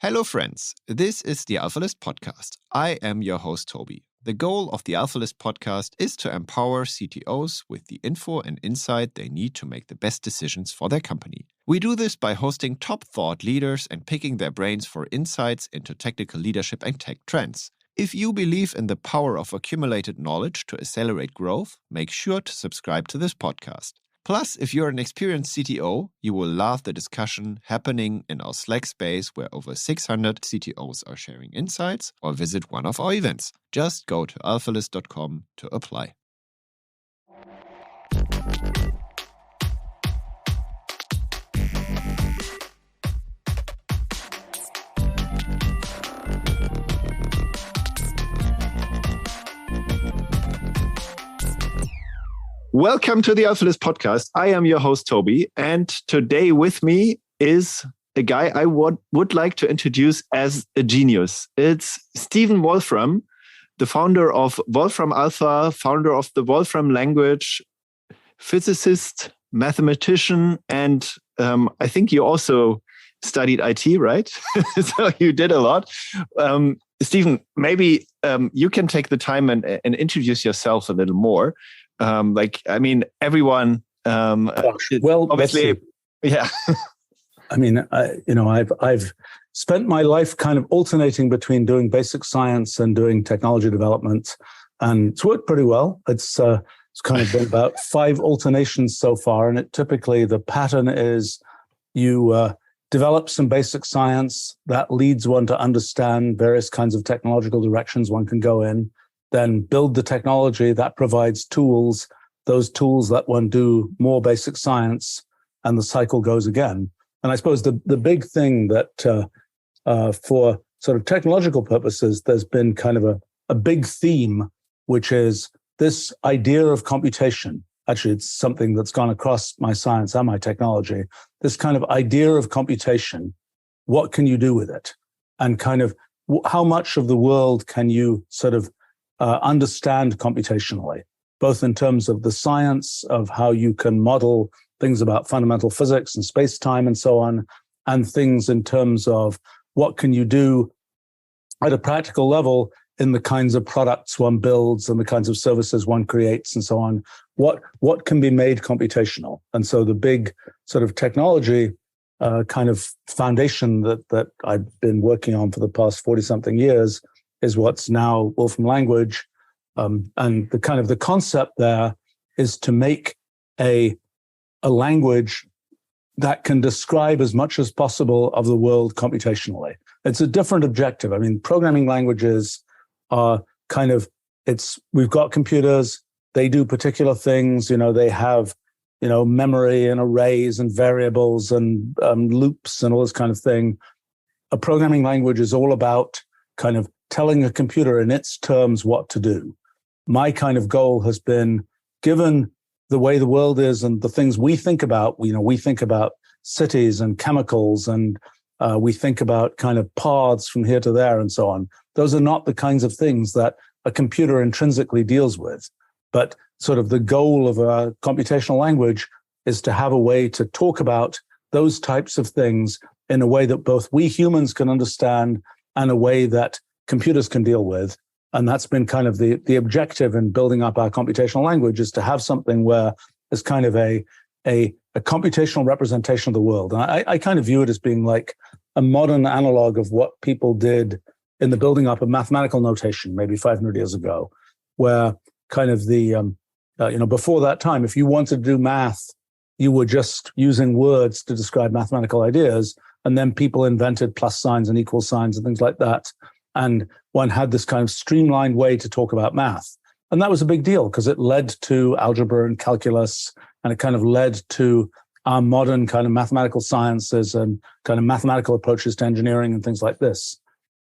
Hello, friends. This is the AlphaList podcast. I am your host, Toby. The goal of the AlphaList podcast is to empower CTOs with the info and insight they need to make the best decisions for their company. We do this by hosting top thought leaders and picking their brains for insights into technical leadership and tech trends. If you believe in the power of accumulated knowledge to accelerate growth, make sure to subscribe to this podcast. Plus, if you're an experienced CTO, you will love the discussion happening in our Slack space where over 600 CTOs are sharing insights, or visit one of our events. Just go to alphalist.com to apply. Welcome to the AlphaList podcast. I am your host, Toby, and today with me is a guy I would like to introduce as a genius. It's Stephen Wolfram, the founder of Wolfram Alpha, founder of the Wolfram language, physicist, mathematician, and I think you also studied IT, right? So you did a lot. Stephen, maybe you can take the time and introduce yourself a little more. Everyone. Well, obviously, yeah. I mean, I've spent my life kind of alternating between doing basic science and doing technology development, and it's worked pretty well. It's kind of been about 5 alternations so far, and typically the pattern is you develop some basic science that leads one to understand various kinds of technological directions one can go in. Then build the technology that provides tools, those tools let one do more basic science, and the cycle goes again. And I suppose the big thing that for sort of technological purposes, there's been kind of a big theme, which is this idea of computation. Actually, it's something that's gone across my science and my technology. This kind of idea of computation, what can you do with it? And kind of how much of the world can you sort of understand computationally, both in terms of the science of how you can model things about fundamental physics and space-time and so on, and things in terms of what can you do at a practical level in the kinds of products one builds and the kinds of services one creates and so on. What can be made computational? And so the big sort of technology kind of foundation that I've been working on for the past 40-something years is what's now Wolfram language. And the concept there is to make a language that can describe as much as possible of the world computationally. It's a different objective. I mean, programming languages are we've got computers, they do particular things, they have, memory and arrays and variables and loops and all this kind of thing. A programming language is all about kind of telling a computer in its terms what to do. My kind of goal has been, given the way the world is and the things we think about, we think about cities and chemicals and we think about kind of paths from here to there and so on. Those are not the kinds of things that a computer intrinsically deals with. But sort of the goal of a computational language is to have a way to talk about those types of things in a way that both we humans can understand and a way that computers can deal with. And that's been kind of the objective in building up our computational language, is to have something where it's kind of a computational representation of the world. And I kind of view it as being like a modern analog of what people did in the building up of mathematical notation maybe 500 years ago, where kind of before that time, if you wanted to do math, you were just using words to describe mathematical ideas. And then people invented plus signs and equal signs and things like that. And one had this kind of streamlined way to talk about math. And that was a big deal because it led to algebra and calculus, and it kind of led to our modern kind of mathematical sciences and kind of mathematical approaches to engineering and things like this.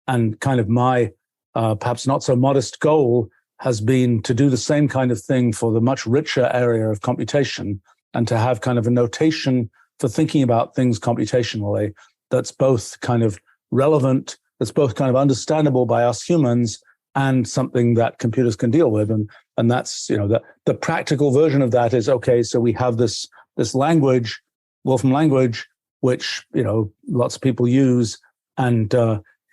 And kind of my perhaps not so modest goal has been to do the same kind of thing for the much richer area of computation, and to have kind of a notation for thinking about things computationally that's both kind of relevant, that's both kind of understandable by us humans, and something that computers can deal with. And that's, the practical version of that is, okay, so we have this language, Wolfram language, which, lots of people use, and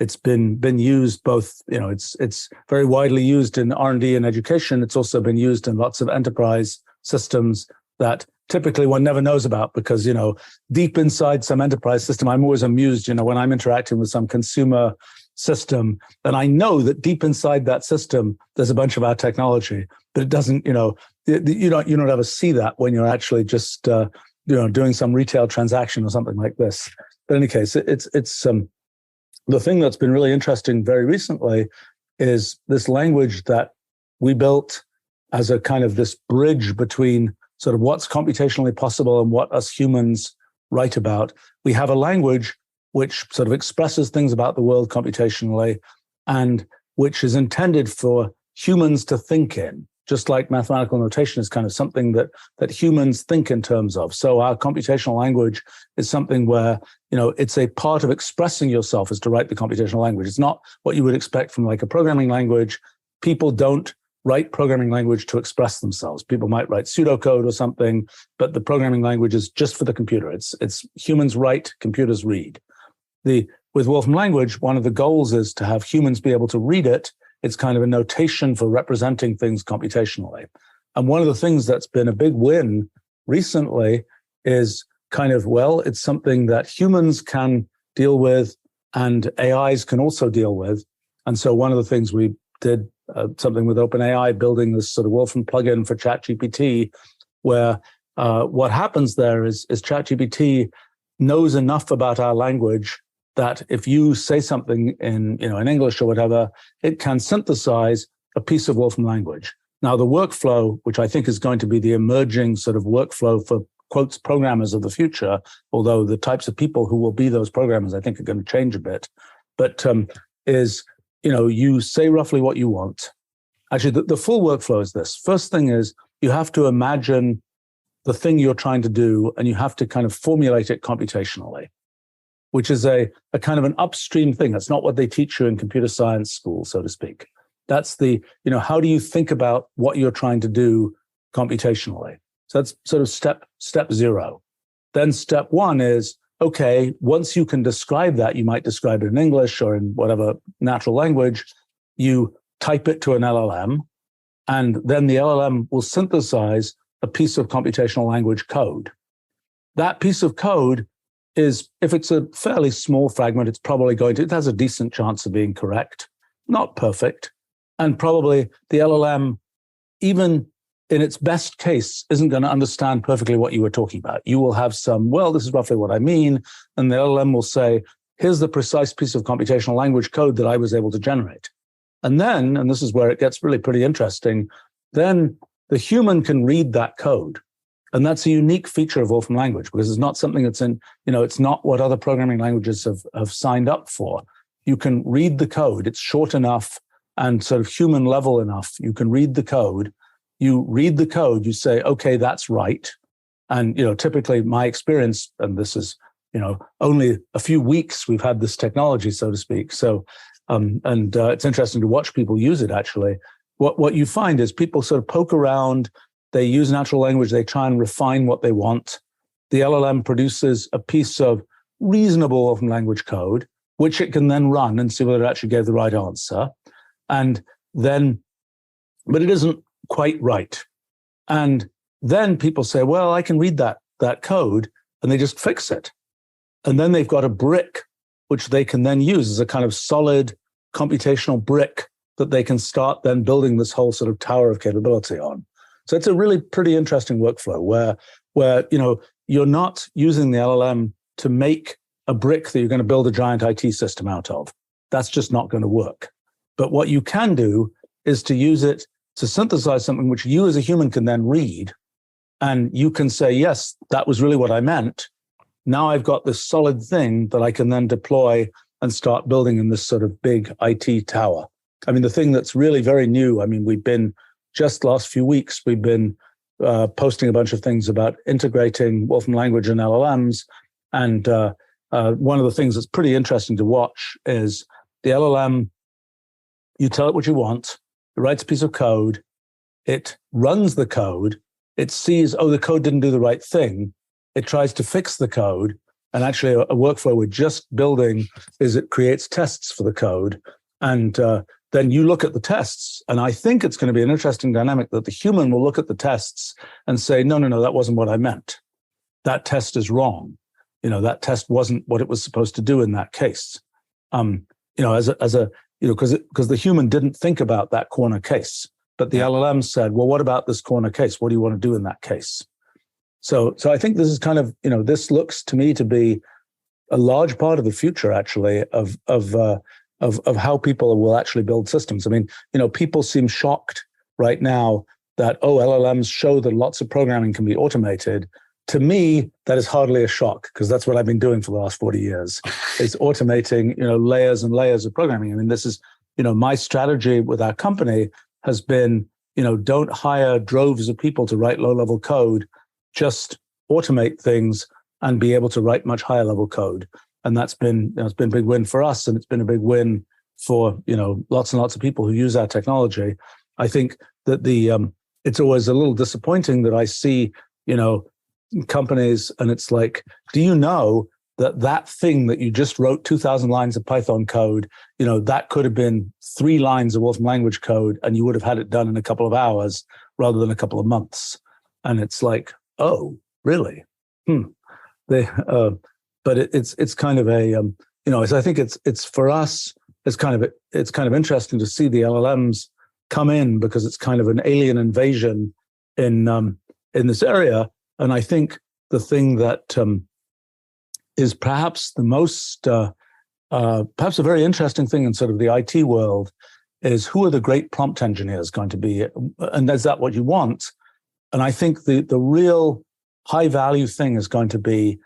it's been used both. It's very widely used in R&D and education. It's also been used in lots of enterprise systems that typically one never knows about because deep inside some enterprise system, I'm always amused. When I'm interacting with some consumer system, and I know that deep inside that system there's a bunch of our technology, but it doesn't. You don't ever see that when you're actually just doing some retail transaction or something like this. But in any case, it's the thing that's been really interesting very recently is this language that we built as a kind of this bridge between sort of what's computationally possible and what us humans write about. We have a language which sort of expresses things about the world computationally and which is intended for humans to think in, just like mathematical notation is kind of something that humans think in terms of. So our computational language is something where, it's a part of expressing yourself is to write the computational language. It's not what you would expect from like a programming language. People don't write programming language to express themselves. People might write pseudocode or something, but the programming language is just for the computer. It's humans write, computers read. With Wolfram language, one of the goals is to have humans be able to read it. It's kind of a notation for representing things computationally. And one of the things that's been a big win recently is kind of, it's something that humans can deal with and AIs can also deal with. And so one of the things we did, something with OpenAI, building this sort of Wolfram plugin for ChatGPT, where what happens there is ChatGPT knows enough about our language that if you say something in English or whatever, it can synthesize a piece of Wolfram language. Now, the workflow, which I think is going to be the emerging sort of workflow for quotes programmers of the future, although the types of people who will be those programmers, I think, are going to change a bit, but you say roughly what you want. Actually, the full workflow is this. First thing is you have to imagine the thing you're trying to do, and you have to kind of formulate it computationally, which is a kind of an upstream thing. That's not what they teach you in computer science school, so to speak. That's how do you think about what you're trying to do computationally? So that's sort of step zero. Then step one is, okay, once you can describe that, you might describe it in English or in whatever natural language, you type it to an LLM, and then the LLM will synthesize a piece of computational language code. That piece of code is, if it's a fairly small fragment, it has a decent chance of being correct, not perfect. And probably the LLM, even in its best case, isn't going to understand perfectly what you were talking about. You will have some, this is roughly what I mean. And the LLM will say, here's the precise piece of computational language code that I was able to generate. And then, and this is where it gets really pretty interesting, then the human can read that code. And that's a unique feature of Wolfram language because it's not something that's it's not what other programming languages have signed up for. You can read the code. It's short enough and sort of human level enough. You can read the code. You read the code. You say, okay, that's right. And, typically my experience, and this is, only a few weeks we've had this technology, so to speak. So, it's interesting to watch people use it, actually. What you find is people sort of poke around. They use natural language. They try and refine what they want. The LLM produces a piece of reasonable Wolfram language code, which it can then run and see whether it actually gave the right answer. And then, but it isn't quite right. And then people say, well, I can read that code, and they just fix it. And then they've got a brick, which they can then use as a kind of solid computational brick that they can start then building this whole sort of tower of capability on. So it's a really pretty interesting workflow where you're not using the LLM to make a brick that you're going to build a giant IT system out of. That's just not going to work. But what you can do is to use it to synthesize something which you as a human can then read, and you can say, yes, that was really what I meant. Now I've got this solid thing that I can then deploy and start building in this sort of big IT tower. I mean, the thing that's really very new, we've been, just last few weeks, we've been posting a bunch of things about integrating Wolfram language and LLMs. And one of the things that's pretty interesting to watch is the LLM, you tell it what you want, it writes a piece of code, it runs the code, it sees, the code didn't do the right thing, it tries to fix the code, And actually, a workflow we're just building is it creates tests for the code. And then you look at the tests. And I think it's going to be an interesting dynamic that the human will look at the tests and say, no, that wasn't what I meant. That test is wrong. That test wasn't what it was supposed to do in that case. Because the human didn't think about that corner case, but the LLM said, well, what about this corner case? What do you want to do in that case? So I think this is kind of, this looks to me to be a large part of the future, actually, of how people will actually build systems. I mean, people seem shocked right now that, LLMs show that lots of programming can be automated. To me, that is hardly a shock, because that's what I've been doing for the last 40 years, is automating, layers and layers of programming. I mean, this is, my strategy with our company has been, don't hire droves of people to write low-level code, just automate things and be able to write much higher level code. And that's been, it's been a big win for us, and it's been a big win for, lots and lots of people who use our technology. I think that it's always a little disappointing that I see, companies, and it's like, do you know that thing that you just wrote 2,000 lines of Python code, that could have been 3 lines of Wolfram language code, and you would have had it done in a couple of hours rather than a couple of months. And it's like, oh, really? But it's kind of a, I think it's for us, it's kind of interesting to see the LLMs come in, because it's kind of an alien invasion in this area. And I think the thing that is perhaps the most, perhaps a very interesting thing in sort of the IT world is, who are the great prompt engineers going to be? And is that what you want? And I think the real high value thing is going to be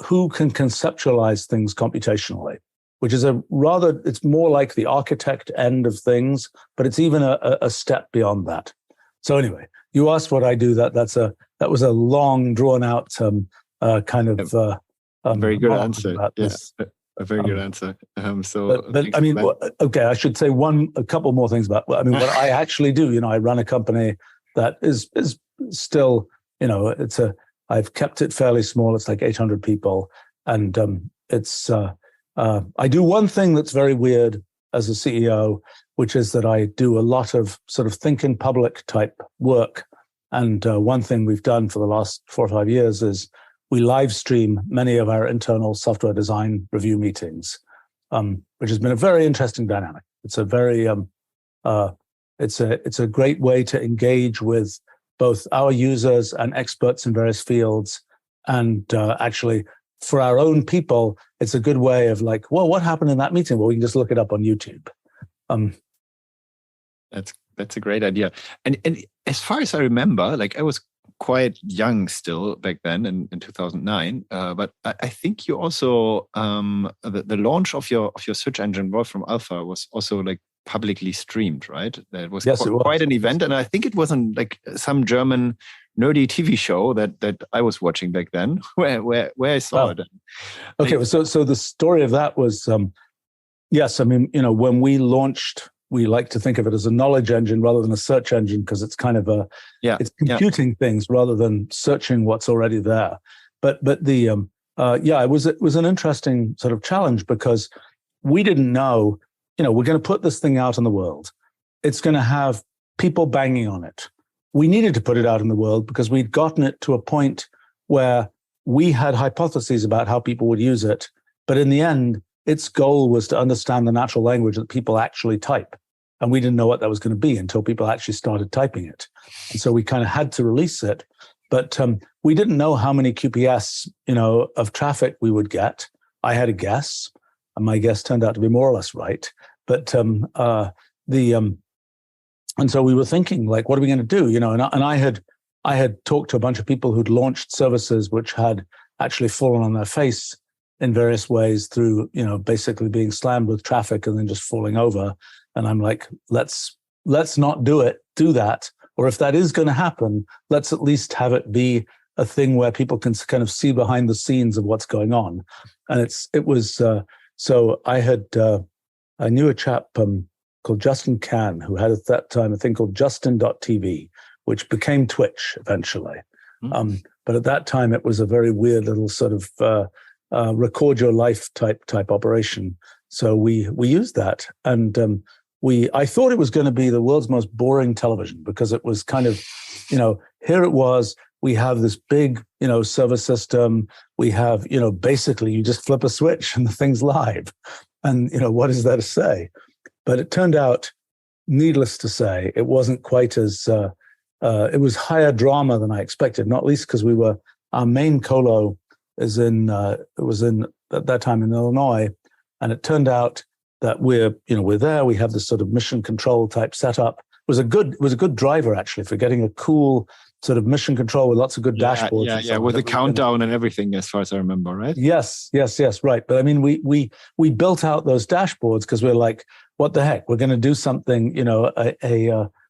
who can conceptualize things computationally, which is it's more like the architect end of things, but it's even a step beyond that. So anyway, you asked what I do. That was a long, drawn out kind of very good answer. Yes, a very good answer. But I mean, okay, I should say a couple more things about. I mean, what I actually do. I run a company that is still, I've kept it fairly small. It's like 800 people, and I do one thing that's very weird as a CEO, which is that I do a lot of sort of think in public type work. And one thing we've done for the last 4 or 5 years is we live stream many of our internal software design review meetings, which has been a very interesting dynamic. It's a very, it's a great way to engage with both our users and experts in various fields. And actually, for our own people, it's a good way of like, well, what happened in that meeting? Well, we can just look it up on YouTube. That's a great idea. And as far as I remember, like, I was quite young still back then in 2009. But I think you also the launch of your search engine Wolfram Alpha was also like publicly streamed, right? That was, yes, it was quite an event, and I think it was on like some German nerdy TV show that I was watching back then, where I saw it. Okay, so the story of that was, yes, I mean, when we launched, we like to think of it as a knowledge engine rather than a search engine, because it's kind of it's computing things rather than searching what's already there. But it was an interesting sort of challenge, because we didn't know, we're going to put this thing out in the world. It's going to have people banging on it. We needed to put it out in the world because we'd gotten it to a point where we had hypotheses about how people would use it. But in the end, its goal was to understand the natural language that people actually type. And we didn't know what that was going to be until people actually started typing it. And so we kind of had to release it. But we didn't know how many QPS, of traffic we would get. I had a guess, and my guess turned out to be more or less right. But and so we were thinking, like, what are we going to do? And I had talked to a bunch of people who'd launched services which had actually fallen on their face in various ways through, basically being slammed with traffic and then just falling over. And I'm like, let's not do that. Or if that is going to happen, let's at least have it be a thing where people can kind of see behind the scenes of what's going on. And so I knew a chap called Justin Can, who had at that time a thing called Justin.tv, which became Twitch eventually. Mm-hmm. But at that time, it was a very weird little sort of record your life type operation. So we used that, and I thought it was going to be the world's most boring television, because it was kind of, here it was. We have this big, server system. We have, basically you just flip a switch and the thing's live. And, what is there to say? But it turned out, needless to say, it wasn't quite as, it was higher drama than I expected, not least because our main colo was in at that time in Illinois. And it turned out that we're there, we have this sort of mission control type setup. It was a good driver actually for getting a cool sort of mission control with lots of good dashboards. Yeah, with the countdown and everything, as far as I remember, right? Yes, right. But I mean, we built out those dashboards because we're like, what the heck? We're going to do something,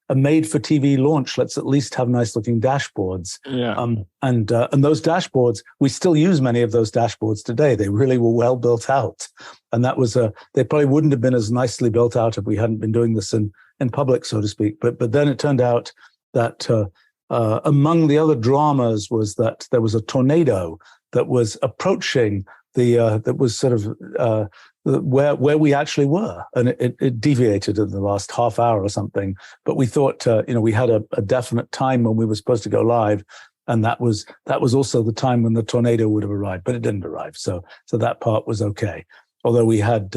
a made-for-TV launch. Let's at least have nice-looking dashboards. Yeah. And those dashboards, we still use many of those dashboards today. They really were well built out, and that was they probably wouldn't have been as nicely built out if we hadn't been doing this in public, so to speak. But then it turned out that among the other dramas was that there was a tornado that was approaching that was sort of where we actually were, and it deviated in the last half hour or something. But we thought, we had a definite time when we were supposed to go live, and that was also the time when the tornado would have arrived, but it didn't arrive. So that part was okay. Although we had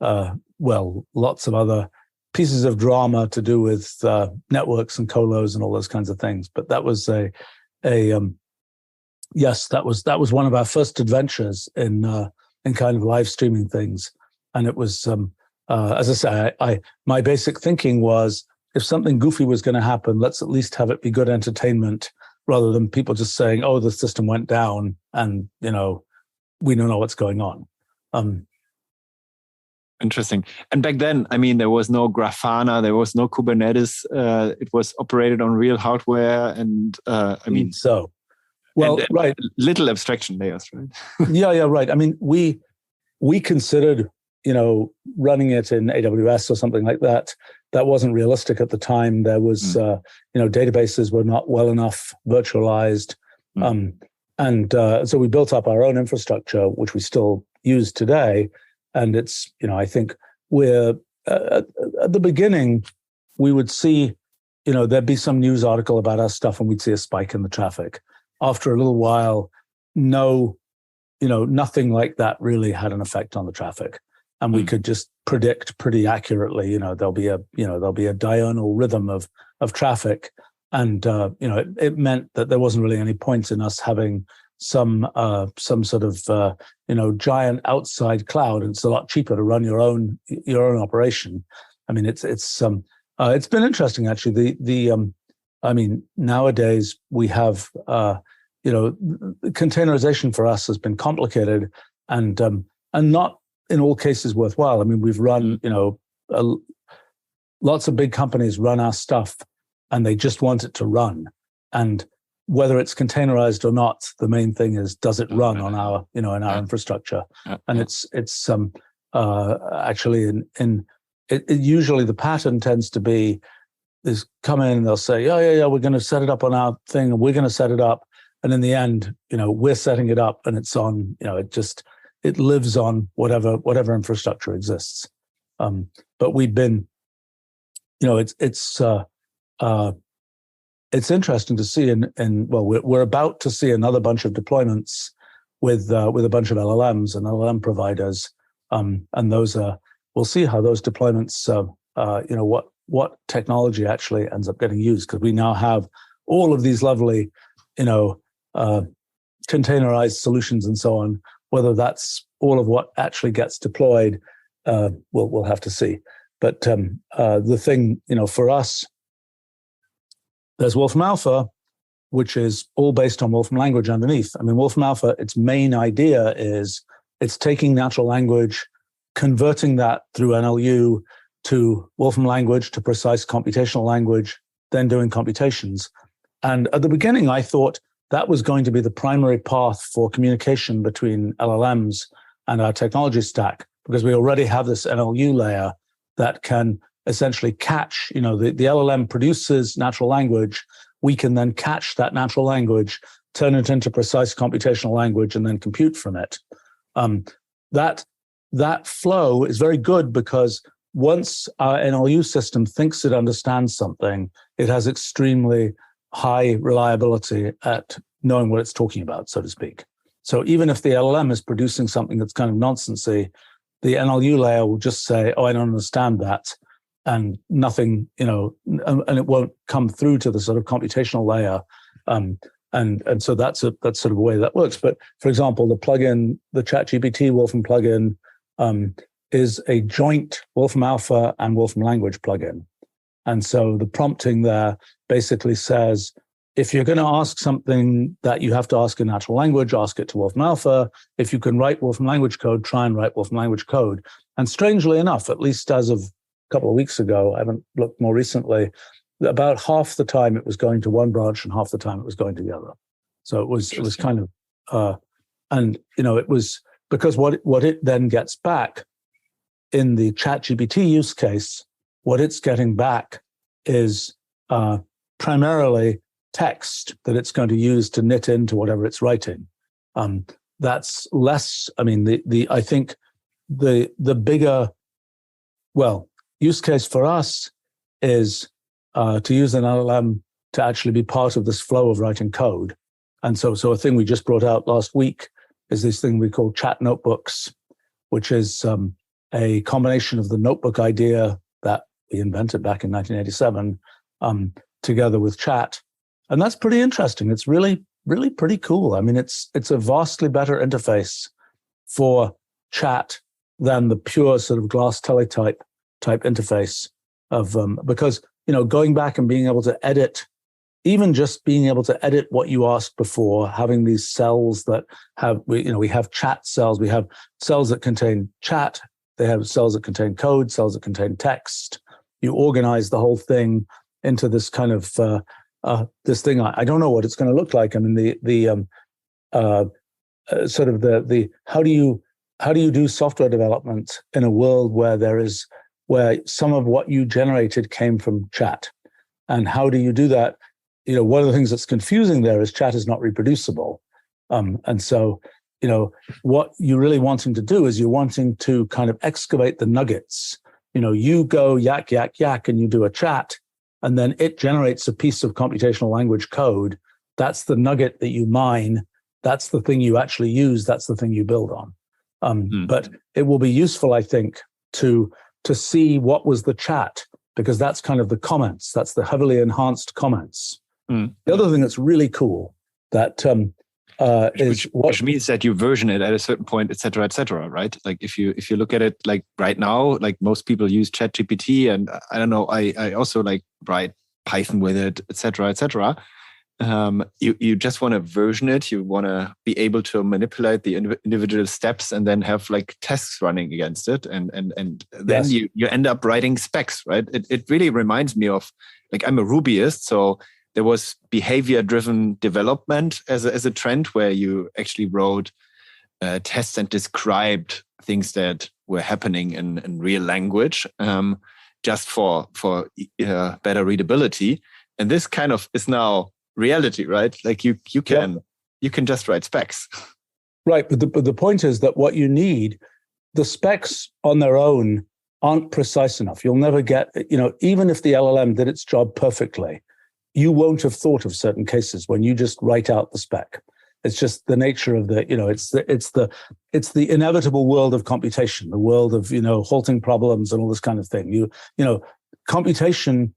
lots of other pieces of drama to do with networks and colos and all those kinds of things. But that was yes, that was one of our first adventures in kind of live streaming things. And it was, as I say, my basic thinking was, if something goofy was going to happen, let's at least have it be good entertainment, rather than people just saying, oh, the system went down and, we don't know what's going on. Interesting. And back then, I mean, there was no Grafana, there was no Kubernetes. It was operated on real hardware, and so. Well, right. Little abstraction layers, right? Yeah, right. I mean, we considered, running it in AWS or something like that. That wasn't realistic at the time. There was, databases were not well enough virtualized. So we built up our own infrastructure, which we still use today. And it's, I think we're at the beginning, we would see, there'd be some news article about our stuff and we'd see a spike in the traffic. After a little while, nothing like that really had an effect on the traffic. And we could just predict pretty accurately, there'll be a diurnal rhythm of traffic. And, it meant that there wasn't really any point in us having some sort of giant outside cloud. And it's a lot cheaper to run your own operation. I mean, it's been interesting actually. Nowadays we have containerization for us has been complicated and not in all cases worthwhile. I mean, we've run lots of big companies run our stuff and they just want it to run. And whether it's containerized or not, the main thing is, does it run on our, in our infrastructure? And it's actually usually the pattern tends to be, is come in and they'll say, yeah, we're going to set it up on our thing and we're going to set it up. And in the end, we're setting it up and it's on, it lives on whatever infrastructure exists. But we've been, it's interesting to see we're about to see another bunch of deployments with a bunch of LLMs and LLM providers. And those we'll see how those deployments, what technology actually ends up getting used, because we now have all of these lovely, containerized solutions and so on. Whether that's all of what actually gets deployed, we'll have to see. But the thing, for us, there's Wolfram Alpha, which is all based on Wolfram language underneath. I mean, Wolfram Alpha, its main idea is it's taking natural language, converting that through NLU to Wolfram language, to precise computational language, then doing computations. And at the beginning, I thought that was going to be the primary path for communication between LLMs and our technology stack, because we already have this NLU layer that can essentially catch, the LLM produces natural language. We can then catch that natural language, turn it into precise computational language, and then compute from it. That flow is very good because once our NLU system thinks it understands something, it has extremely high reliability at knowing what it's talking about, so to speak. So even if the LLM is producing something that's kind of nonsensy, the NLU layer will just say, "Oh, I don't understand that," and nothing, and it won't come through to the sort of computational layer. And so that's sort of a way that works. But for example, the plugin, the ChatGPT Wolfram plugin, is a joint Wolfram Alpha and Wolfram Language plugin. And so the prompting there basically says, if you're going to ask something that you have to ask in natural language, ask it to Wolfram Alpha. If you can write Wolfram Language code, try and write Wolfram Language code. And strangely enough, at least as of a couple of weeks ago, I haven't looked more recently, about half the time it was going to one branch and half the time it was going to the other. So it was kind of, it was because what it then gets back in the ChatGPT use case, what it's getting back is primarily text that it's going to use to knit into whatever it's writing. That's less. I mean, I think the bigger, use case for us is to use an LLM to actually be part of this flow of writing code. And so a thing we just brought out last week is this thing we call chat notebooks, which is a combination of the notebook idea that we invented back in 1987 together with chat. And that's pretty interesting. It's really, really pretty cool. I mean, it's a vastly better interface for chat than the pure sort of glass teletype type interface of because going back and being able to edit, even just being able to edit what you asked before, having these cells that have we have chat cells, we have cells that contain chat, they have cells that contain code, cells that contain text. You organize the whole thing into this kind of this thing. I don't know what it's going to look like. I mean, the sort of the how do you do software development in a world where some of what you generated came from chat, and how do you do that? One of the things that's confusing there is chat is not reproducible, and so what you're really wanting to do is you're wanting to kind of excavate the nuggets. You go yak yak yak, and you do a chat. And then it generates a piece of computational language code. That's the nugget that you mine. That's the thing you actually use. That's the thing you build on. But it will be useful, I think, to see what was the chat, because that's kind of the comments. That's the heavily enhanced comments. The other thing that's really cool that which means that you version it at a certain point, et cetera, right? Like if you look at it like right now, like most people use ChatGPT, and I don't know, I also like write Python with it, et cetera. You just want to version it. You want to be able to manipulate the individual steps and then have like tests running against it, and then Yes. you end up writing specs, right? It really reminds me of, like, I'm a Rubyist, so there was behavior-driven development as a trend where you actually wrote tests and described things that were happening in real language, just for better readability. And this kind of is now reality, right? Like you can just write specs. Right, but the point is that what you need, the specs on their own aren't precise enough. You'll never get, even if the LLM did its job perfectly, you won't have thought of certain cases when you just write out the spec. It's just the nature of it's the inevitable world of computation, the world of halting problems and all this kind of thing. Computation,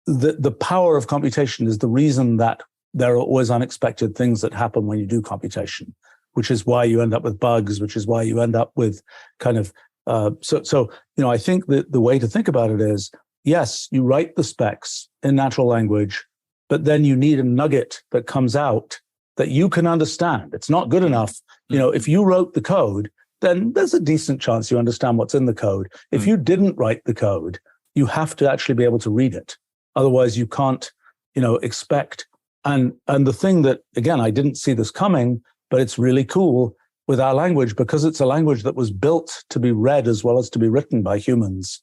the power of computation is the reason that there are always unexpected things that happen when you do computation, which is why you end up with bugs, which is why you end up with kind of I think that the way to think about it is, yes, you write the specs in natural language, but then you need a nugget that comes out that you can understand. It's not good enough. If you wrote the code, then there's a decent chance you understand what's in the code. If you didn't write the code, you have to actually be able to read it. Otherwise, you can't, expect. And the thing that, again, I didn't see this coming, but it's really cool with our language, because it's a language that was built to be read as well as to be written by humans.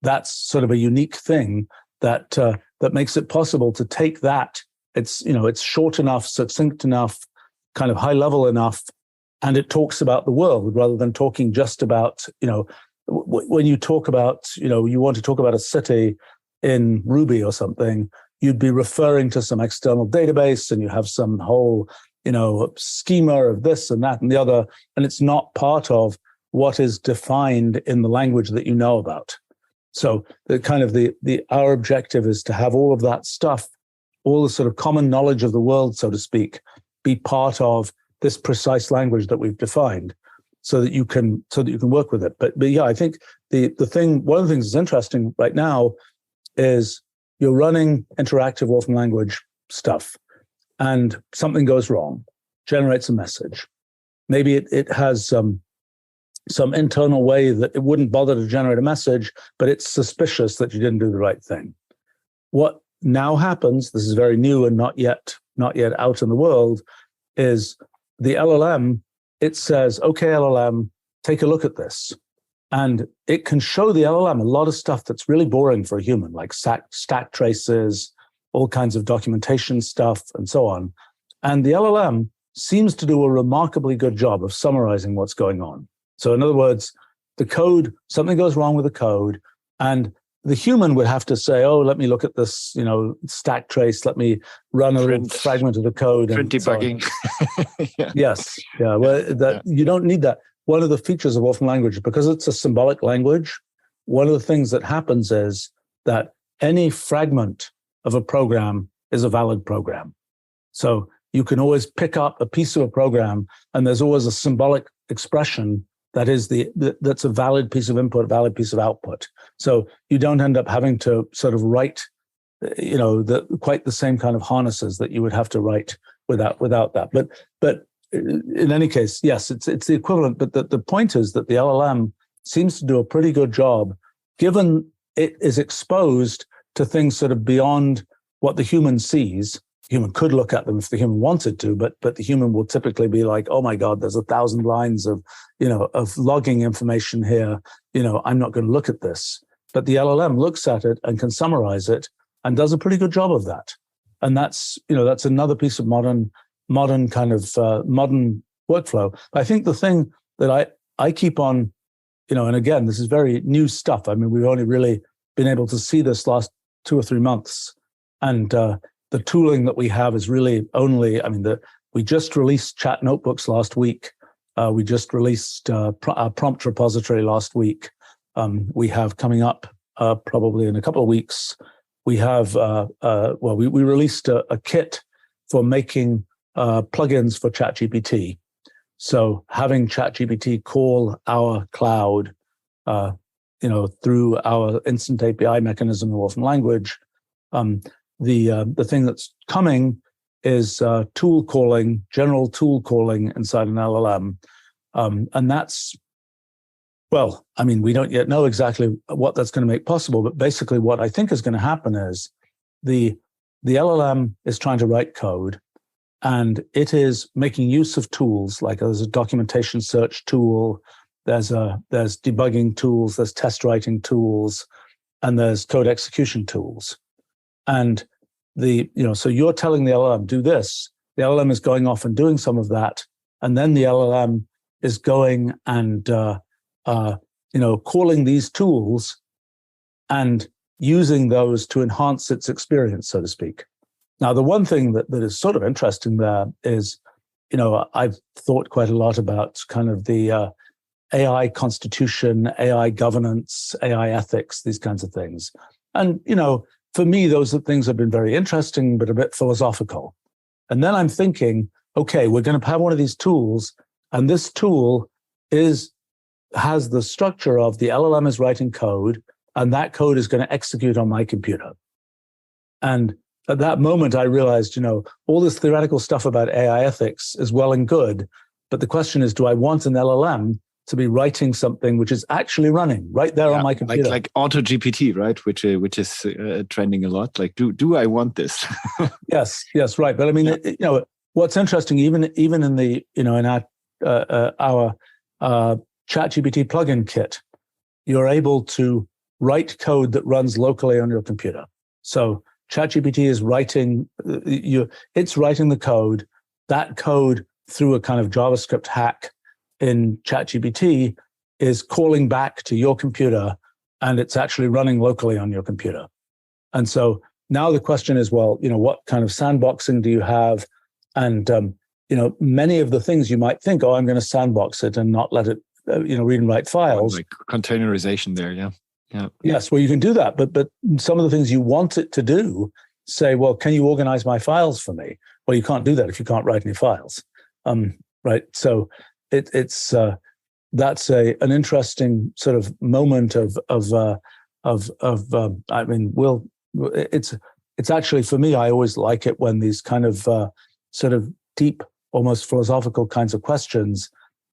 That's sort of a unique thing that makes it possible to take that. It's short enough, succinct enough, kind of high level enough, and it talks about the world rather than talking just about, when you talk about, you want to talk about a city in Ruby or something, you'd be referring to some external database and you have some whole, schema of this and that and the other, and it's not part of what is defined in the language that you know about. So our objective is to have all of that stuff, all the sort of common knowledge of the world, so to speak, be part of this precise language that we've defined, so that you can work with it. But yeah, I think one of the things that's interesting right now is you're running interactive Wolfram language stuff, and something goes wrong, generates a message. Maybe it has some internal way that it wouldn't bother to generate a message, but it's suspicious that you didn't do the right thing. What now happens, this is very new and not yet out in the world, is the LLM, it says, okay, LLM, take a look at this. And it can show the LLM a lot of stuff that's really boring for a human, like stack traces, all kinds of documentation stuff, and so on. And the LLM seems to do a remarkably good job of summarizing what's going on. So in other words, the code, something goes wrong with the code, and the human would have to say, oh, let me look at this, stack trace, let me run a little fragment of the code. Print debugging. Yeah. Yes. Yeah. Well, you don't need that. One of the features of Wolfram language, because it's a symbolic language, one of the things that happens is that any fragment of a program is a valid program. So you can always pick up a piece of a program, and there's always a symbolic expression that is that's a valid piece of input, a valid piece of output. So you don't end up having to sort of write, quite the same kind of harnesses that you would have to write without that. But in any case, yes, it's the equivalent. But the point is that the LLM seems to do a pretty good job, given it is exposed to things sort of beyond what the human sees. The human could look at them if the human wanted to, but the human will typically be like, oh my God, there's 1,000 lines of logging information here. I'm not going to look at this. But the LLM looks at it and can summarize it and does a pretty good job of that. And that's another piece of modern kind of modern workflow. I think the thing that I keep on, and again, this is very new stuff. I mean, we've only really been able to see this last 2 or 3 months. And the tooling that we have is really only, we just released chat notebooks last week. We just released our prompt repository last week. We have coming up probably in a couple of weeks, we have, we released a kit for making plugins for ChatGPT. So having ChatGPT call our cloud, through our instant API mechanism in Wolfram language. The thing that's coming is tool calling, general tool calling inside an LLM. And that's, we don't yet know exactly what that's going to make possible, but basically what I think is going to happen is the LLM is trying to write code, and it is making use of tools, like there's a documentation search tool, there's debugging tools, there's test writing tools, and there's code execution tools. And so you're telling the LLM, do this. The LLM is going off and doing some of that. And then the LLM is going and, calling these tools and using those to enhance its experience, so to speak. Now, the one thing that is sort of interesting there is, I've thought quite a lot about kind of the AI constitution, AI governance, AI ethics, these kinds of things. And, for me, those things have been very interesting, but a bit philosophical. And then I'm thinking, okay, we're going to have one of these tools, and this tool has the structure of the LLM is writing code, and that code is going to execute on my computer. And at that moment, I realized, all this theoretical stuff about AI ethics is well and good, but the question is, do I want an LLM to be writing something which is actually running right there on my computer? Like Auto GPT, right? Which is trending a lot. Like, do I want this? Yes, right. But I mean, what's interesting, even in the in our ChatGPT plugin kit, you're able to write code that runs locally on your computer. So ChatGPT is writing, it's writing the code. That code through a kind of JavaScript hack in ChatGPT is calling back to your computer, and it's actually running locally on your computer. And so now the question is, well, what kind of sandboxing do you have? And many of the things you might think, I'm going to sandbox it and not let it, read and write files. Like containerization there, yeah. Yes, well, you can do that, but some of the things you want it to do, say, well, can you organize my files for me? Well, you can't do that if you can't write any files, right? So it's that's an interesting sort of moment it's actually, for me, I always like it when these kind of sort of deep, almost philosophical kinds of questions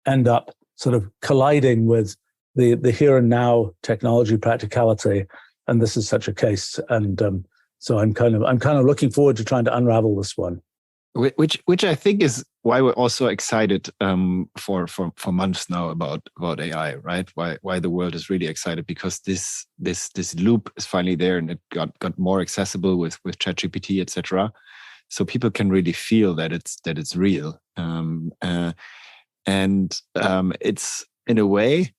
end up sort of colliding with the here and now technology practicality, and this is such a case. And so I'm kind of looking forward to trying to unravel this one. Which I think is why we're also excited for months now about AI, right? Why the world is really excited, because this loop is finally there, and it got more accessible with ChatGPT, etc. So people can really feel that it's real, and it's in a way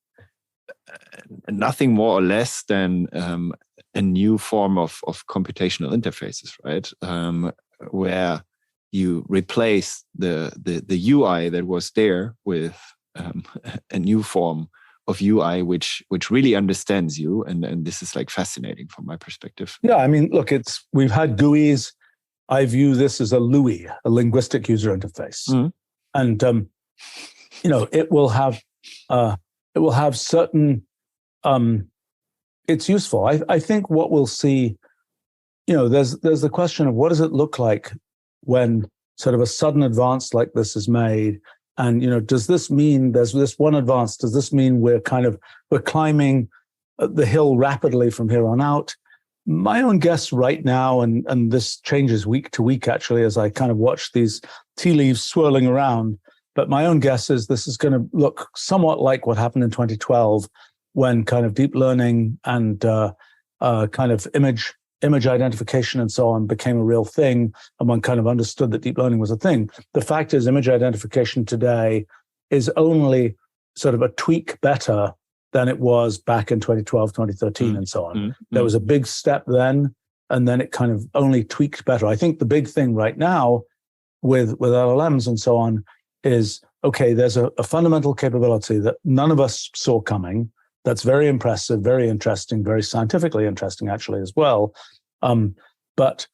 nothing more or less than a new form of computational interfaces, right? Where you replace the UI that was there with a new form of UI which really understands you, and this is like fascinating from my perspective. Yeah, I mean, look, we've had GUIs. I view this as a LUI, a linguistic user interface, and it will have certain. It's useful. I think what we'll see, there's the question of what does it look like when sort of a sudden advance like this is made, and does this mean there's this one advance? Does this mean we're climbing the hill rapidly from here on out? My own guess right now, and this changes week to week actually as I kind of watch these tea leaves swirling around, but my own guess is this is going to look somewhat like what happened in 2012 when kind of deep learning and kind of image identification and so on became a real thing, and one kind of understood that deep learning was a thing. The fact is, image identification today is only sort of a tweak better than it was back in 2012, 2013, and so on. There was a big step then, and then it kind of only tweaked better. I think the big thing right now with LLMs and so on is, okay, there's a fundamental capability that none of us saw coming. That's very impressive, very interesting, very scientifically interesting, actually, as well. But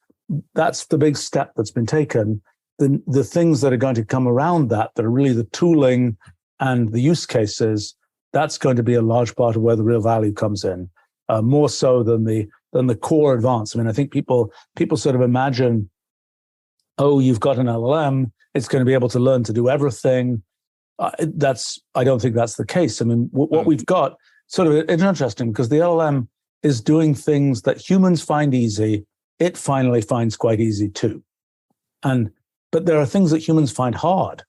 that's the big step that's been taken. The things that are going to come around that are really the tooling and the use cases, that's going to be a large part of where the real value comes in, more so than the core advance. I mean, I think people sort of imagine, you've got an LLM, it's going to be able to learn to do everything. I don't think that's the case. I mean, what we've got, sort of, it's interesting because the LLM is doing things that humans find easy. It finally finds quite easy too. But there are things that humans find hard,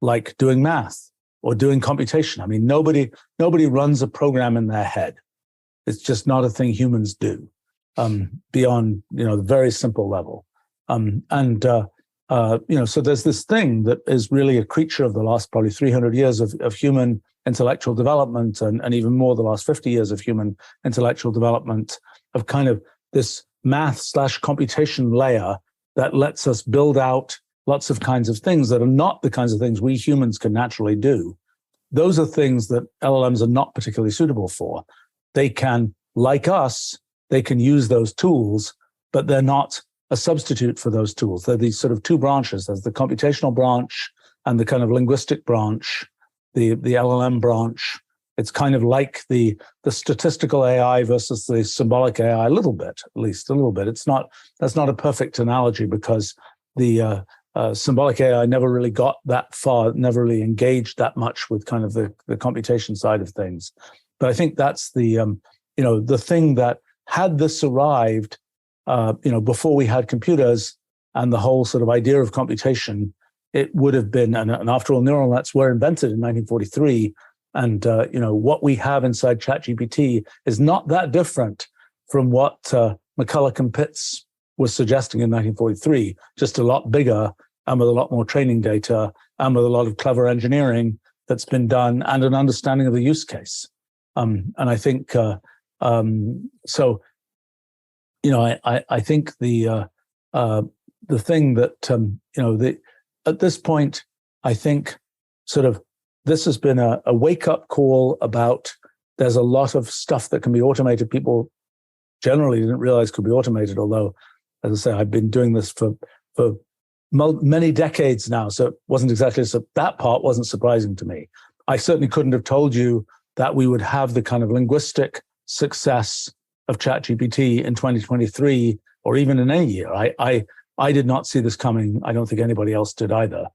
like doing math or doing computation. I mean, nobody runs a program in their head. It's just not a thing humans do, beyond, the very simple level. So there's this thing that is really a creature of the last probably 300 years of human intellectual development, and even more the last 50 years of human intellectual development, of kind of this math/computation layer that lets us build out lots of kinds of things that are not the kinds of things we humans can naturally do. Those are things that LLMs are not particularly suitable for. They can, like us, they can use those tools, but they're not a substitute for those tools. They're these sort of two branches. There's the computational branch and the kind of linguistic branch, the LLM branch. It's kind of like the statistical AI versus the symbolic AI, at least a little bit. That's not a perfect analogy, because the symbolic AI never really got that far, never really engaged that much with kind of the computation side of things. But I think that's the thing that, had this arrived, before we had computers and the whole sort of idea of computation, it would have been, and after all, neural nets were invented in 1943. And, what we have inside ChatGPT is not that different from what McCulloch and Pitts was suggesting in 1943, just a lot bigger and with a lot more training data, and with a lot of clever engineering that's been done, and an understanding of the use case. And I think so. I think the thing that at this point, I think sort of this has been a wake up call about there's a lot of stuff that can be automated. People generally didn't realize could be automated, although, as I say, I've been doing this for many decades now, so it wasn't exactly that part wasn't surprising to me. I certainly couldn't have told you that we would have the kind of linguistic success of ChatGPT in 2023 or even in any year. I did not see this coming. I don't think anybody else did either.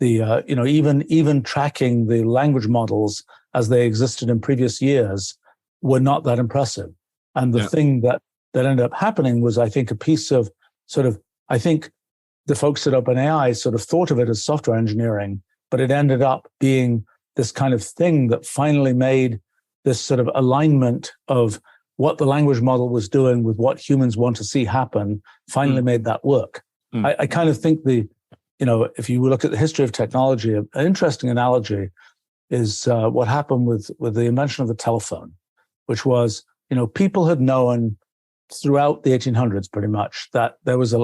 Even tracking the language models as they existed in previous years were not that impressive. And the thing that ended up happening was, I think, a piece of I think the folks at OpenAI sort of thought of it as software engineering, but it ended up being this kind of thing that finally made this sort of alignment of what the language model was doing with what humans want to see happen, finally made that work. I kind of think if you look at the history of technology, an interesting analogy is what happened with the invention of the telephone, which was, people had known throughout the 1800s pretty much that there was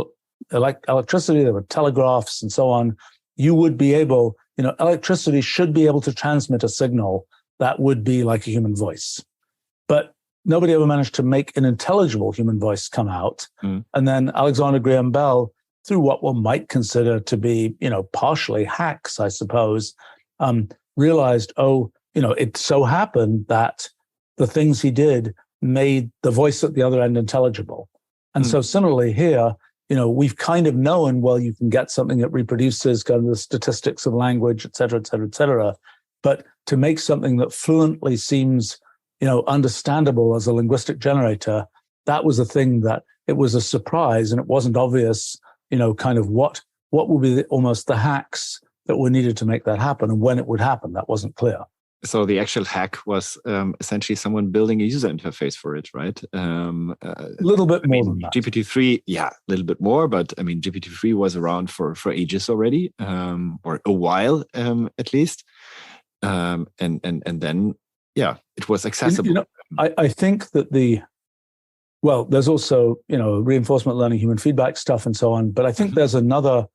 electricity, there were telegraphs and so on. You would be able, electricity should be able to transmit a signal that would be like a human voice. But nobody ever managed to make an intelligible human voice come out. And then Alexander Graham Bell, through what one might consider to be, partially hacks, I suppose, realized, it so happened that the things he did made the voice at the other end intelligible. And so similarly here, we've kind of known, well, you can get something that reproduces kind of the statistics of language, et cetera, et cetera, et cetera. But to make something that fluently seems understandable as a linguistic generator, that was a thing that it was a surprise, and it wasn't obvious, kind of what would be almost the hacks that were needed to make that happen, and when it would happen, that wasn't clear. So the actual hack was essentially someone building a user interface for it, right? A little bit more than that. GPT-3, a little bit more, but I mean, GPT-3 was around for ages already, or a while at least, and then. Yeah, it was accessible. I think that there's also, reinforcement learning, human feedback stuff and so on. But I think there's another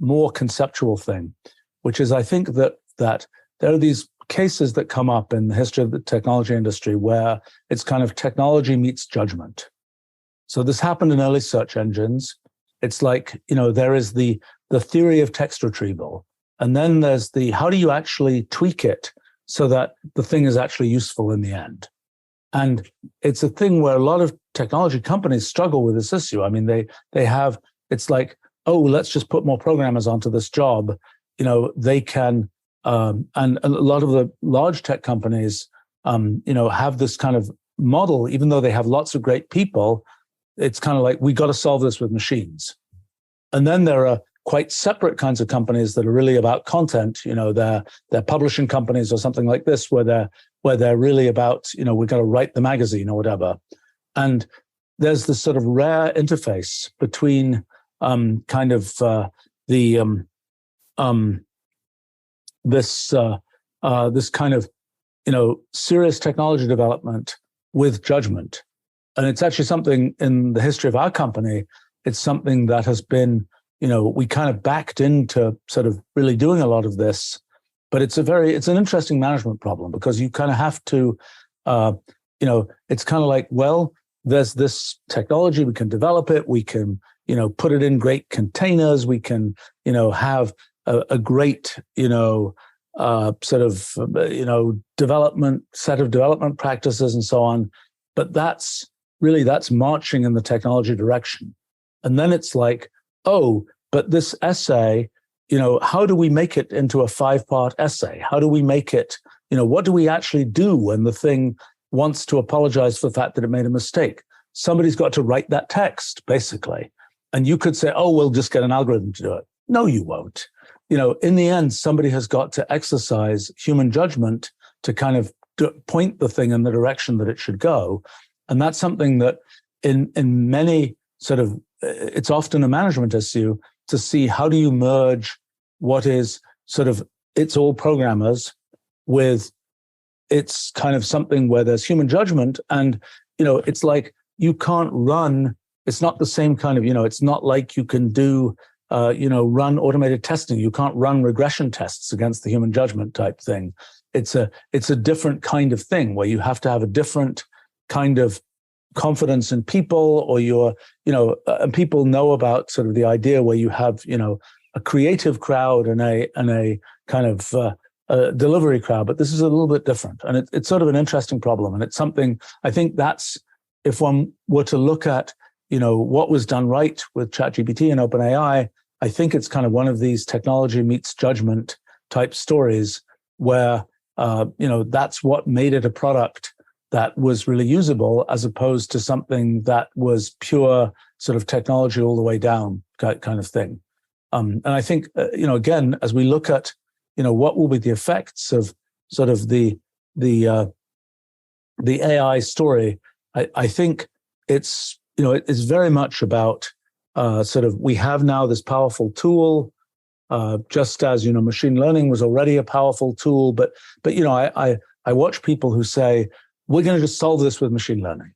more conceptual thing, which is I think that there are these cases that come up in the history of the technology industry where it's kind of technology meets judgment. So this happened in early search engines. It's like, there is the theory of text retrieval. And then there's how do you actually tweak it so that the thing is actually useful in the end? And it's a thing where a lot of technology companies struggle with this issue. I mean, they have, it's like, let's just put more programmers onto this job. They can, and a lot of the large tech companies, have this kind of model, even though they have lots of great people, it's kind of like, we got to solve this with machines. And then there are quite separate kinds of companies that are really about content. They're publishing companies or something like this, where they're really about, we're going to write the magazine or whatever. And there's this sort of rare interface between this kind of serious technology development with judgment. And it's actually something in the history of our company. It's something that has been, we kind of backed into sort of really doing a lot of this, but it's an interesting management problem, because you kind of have to, it's kind of like, well, there's this technology, we can develop it, we can, put it in great containers, we can, have a great, development practices and so on. But that's marching in the technology direction. And then it's like, but this essay, how do we make it into a 5-part essay? How do we make it, what do we actually do when the thing wants to apologize for the fact that it made a mistake? Somebody's got to write that text, basically. And you could say, we'll just get an algorithm to do it. No, you won't. In the end, somebody has got to exercise human judgment to kind of point the thing in the direction that it should go. And that's something that in many it's often a management issue to see how do you merge what is sort of it's all programmers with it's kind of something where there's human judgment. And, it's like you can't run, it's not the same kind of, it's not like you can do, run automated testing. You can't run regression tests against the human judgment type thing. It's a different kind of thing where you have to have a different kind of confidence in people, or and people know about sort of the idea where you have, a creative crowd and a kind of delivery crowd, but this is a little bit different. And it's sort of an interesting problem. And it's something, I think that's, if one were to look at, what was done right with ChatGPT and OpenAI, I think it's kind of one of these technology meets judgment type stories where, that's what made it a product that was really usable, as opposed to something that was pure sort of technology all the way down kind of thing. And I think, again, as we look at, what will be the effects of sort of the AI story, I think it's, it's very much about sort of, we have now this powerful tool, just as, machine learning was already a powerful tool. But I watch people who say, we're going to just solve this with machine learning,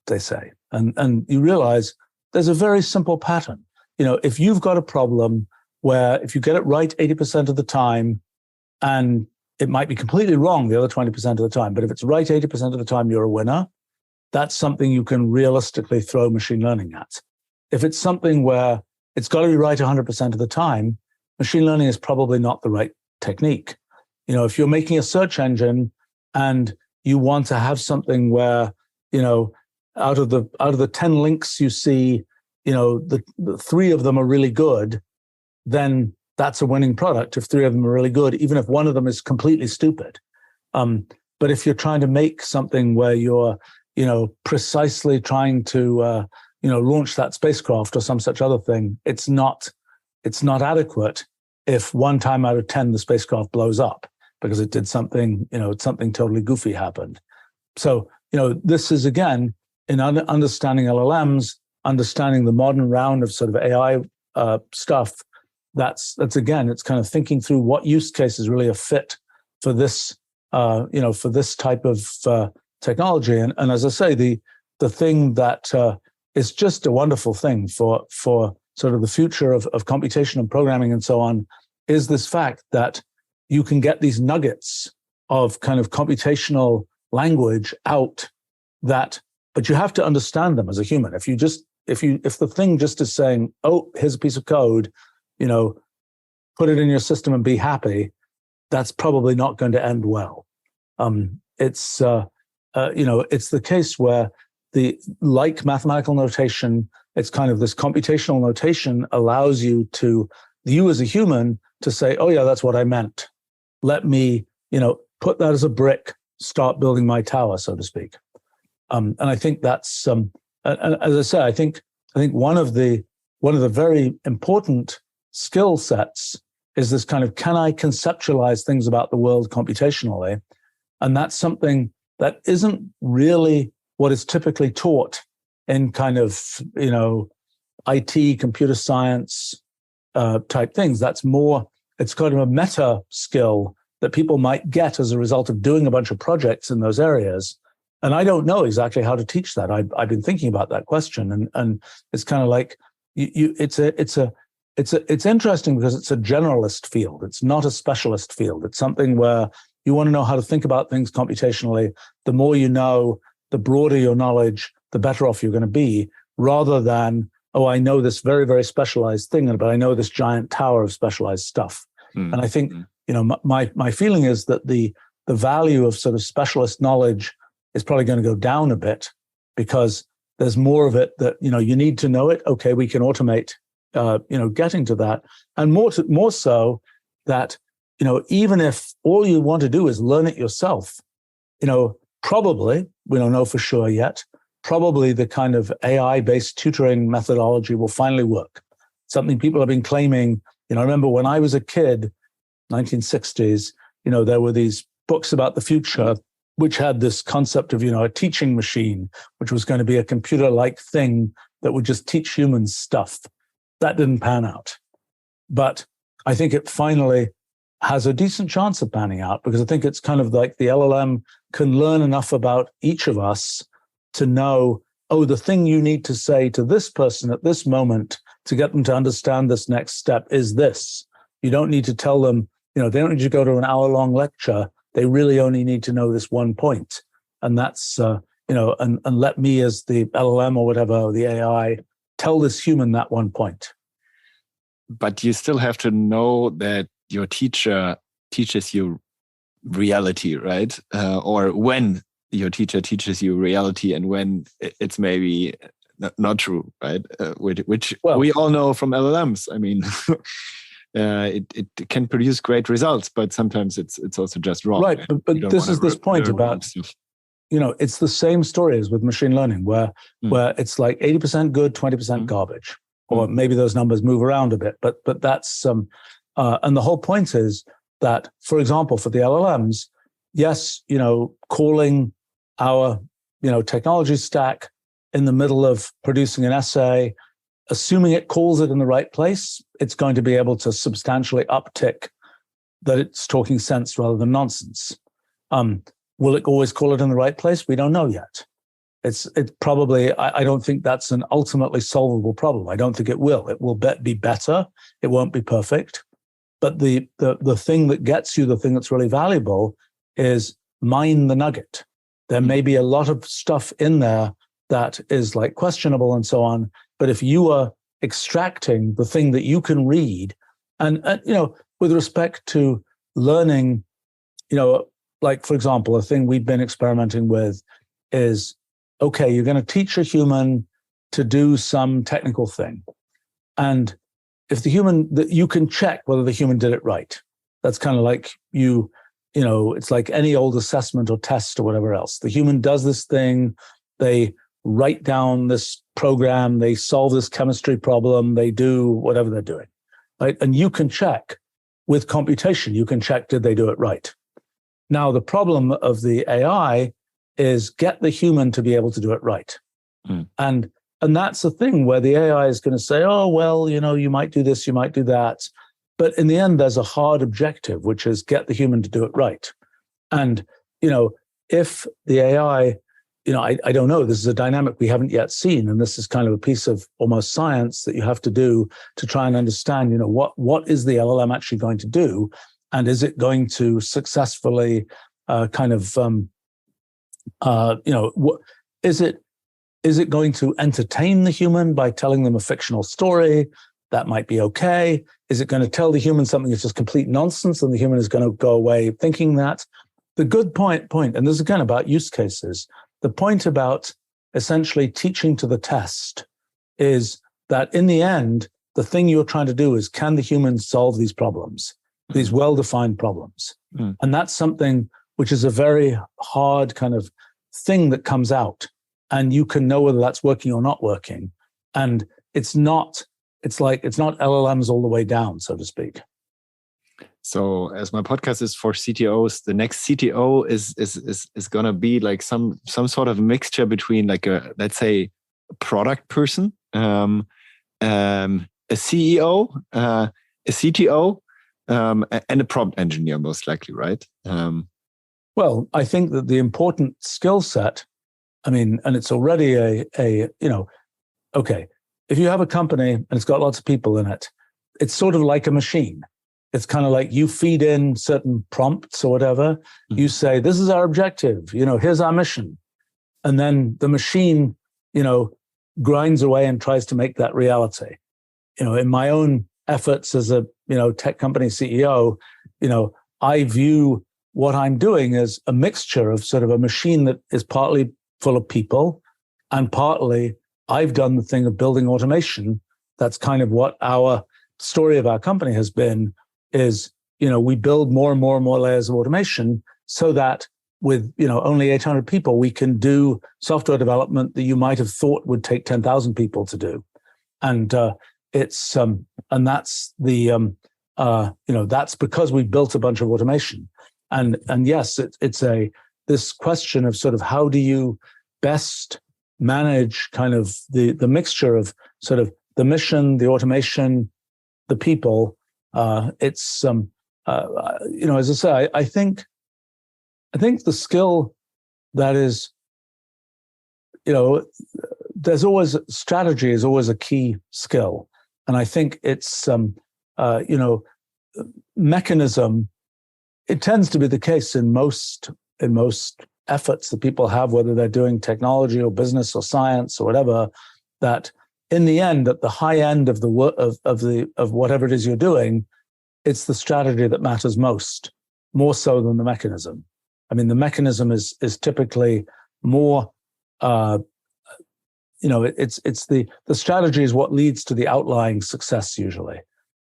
they say. And you realize there's a very simple pattern. If you've got a problem where if you get it right 80% of the time, and it might be completely wrong the other 20% of the time, but if it's right 80% of the time, you're a winner. That's something you can realistically throw machine learning at. If it's something where it's got to be right 100% of the time, machine learning is probably not the right technique. If you're making a search engine and you want to have something where, out of the 10 links you see, the 3 of them are really good, then that's a winning product if 3 of them are really good, even if one of them is completely stupid. But if you're trying to make something where you're, precisely trying to, launch that spacecraft or some such other thing, it's not adequate if 1 time out of 10 the spacecraft blows up because it did something, something totally goofy happened. So, this is again in understanding LLMs, understanding the modern round of sort of AI stuff. That's again, it's kind of thinking through what use cases really are fit for this, for this type of technology. And as I say, the thing that is just a wonderful thing for sort of the future of computation and programming and so on is this fact that you can get these nuggets of kind of computational language out but you have to understand them as a human. If the thing just is saying, oh, here's a piece of code, put it in your system and be happy, that's probably not going to end well. It's the case where like mathematical notation, it's kind of this computational notation allows you as a human to say, oh yeah, that's what I meant. Let me, put that as a brick, start building my tower, so to speak. And I think that's, and as I say, I think one of the very important skill sets is this kind of, can I conceptualize things about the world computationally? And that's something that isn't really what is typically taught in kind of, IT, computer science type things. That's more, it's kind of a meta skill that people might get as a result of doing a bunch of projects in those areas. And I don't know exactly how to teach that. I've been thinking about that question, and it's kind of like it's interesting because it's a generalist field. It's not a specialist field. It's something where you want to know how to think about things computationally. The more you know, the broader your knowledge, the better off you're going to be, rather than, oh, I know this very, very specialized thing, but I know this giant tower of specialized stuff. And I think, my feeling is that the value of sort of specialist knowledge is probably going to go down a bit because there's more of it that, you need to know it. Okay, we can automate, getting to that. And more so that, even if all you want to do is learn it yourself, probably, we don't know for sure yet, probably the kind of AI-based tutoring methodology will finally work. Something people have been claiming, I remember when I was a kid, 1960s, there were these books about the future, which had this concept of, a teaching machine, which was going to be a computer-like thing that would just teach humans stuff. that didn't pan out. But I think it finally has a decent chance of panning out, because I think it's kind of like the LLM can learn enough about each of us to know, oh, the thing you need to say to this person at this moment to get them to understand this next step is this. You don't need to tell them, they don't need to go to an hour-long lecture. They really only need to know this one point. And that's, and let me as the LLM or whatever, or the AI, tell this human that one point. But you still have to know that your teacher teaches you reality, right? Or when your teacher teaches you reality and when it's maybe not true, right? Which we all know from LLMs. I mean, it can produce great results, but sometimes it's also just wrong. Right, but this is this point about, it's the same story as with machine learning, where it's like 80% good, 20% garbage. Or maybe those numbers move around a bit, but that's and the whole point is that, for example, for the LLMs, yes, calling our technology stack in the middle of producing an essay, assuming it calls it in the right place, it's going to be able to substantially uptick that it's talking sense rather than nonsense. Will it always call it in the right place? We don't know yet. It's probably, I don't think that's an ultimately solvable problem. I don't think it will. It will be better. It won't be perfect. But the thing that gets you, the thing that's really valuable, is mine the nugget. There may be a lot of stuff in there that is like questionable and so on. But if you are extracting the thing that you can read, and with respect to learning, like, for example, a thing we've been experimenting with is, okay, you're going to teach a human to do some technical thing. And if the human, you can check whether the human did it right. That's kind of like it's like any old assessment or test or whatever else. The human does this thing, they write down this program, they solve this chemistry problem, they do whatever they're doing, right? And you can check with computation, you can check, did they do it right? Now, the problem of the AI is get the human to be able to do it right. And that's the thing where the AI is going to say, oh, well, you might do this, you might do that. But in the end, there's a hard objective, which is get the human to do it right. And, if the AI, I don't know, this is a dynamic we haven't yet seen. And this is kind of a piece of almost science that you have to do to try and understand, what is the LLM actually going to do? And is it going to successfully is it going to entertain the human by telling them a fictional story? That might be okay. Is it going to tell the human something that's just complete nonsense and the human is going to go away thinking that? The good point, and this is again about use cases, the point about essentially teaching to the test is that in the end, the thing you're trying to do is, can the human solve these problems, these well-defined problems? And that's something which is a very hard kind of thing that comes out, and you can know whether that's working or not working. And it's not LLMs all the way down, so to speak. So as my podcast is for CTOs, the next CTO is going to be like some sort of mixture between like a, let's say, a product person, a CEO, a CTO, and a prompt engineer, most likely, right? Well, I think that the important skill set, and it's already okay, if you have a company and it's got lots of people in it, it's sort of like a machine. It's kind of like you feed in certain prompts or whatever. You say, this is our objective, here's our mission. And then the machine, grinds away and tries to make that reality. In my own efforts as a, tech company CEO, I view what I'm doing as a mixture of sort of a machine that is partly full of people and partly I've done the thing of building automation. That's kind of what our story of our company has been, is, we build more and more and more layers of automation so that with, only 800 people, we can do software development that you might have thought would take 10,000 people to do. And it's, and that's the, that's because we built a bunch of automation. And yes, it's this question of sort of how do you best manage kind of the mixture of sort of the mission, the automation, the people. It's as I say, I think the skill that is, there's always strategy is always a key skill, and I think it's mechanism. It tends to be the case in most efforts that people have, whether they're doing technology or business or science or whatever, that in the end, at the high end of the work of whatever it is you're doing, it's the strategy that matters most, more so than the mechanism. I mean, the mechanism is typically more, it's the strategy is what leads to the outlying success usually,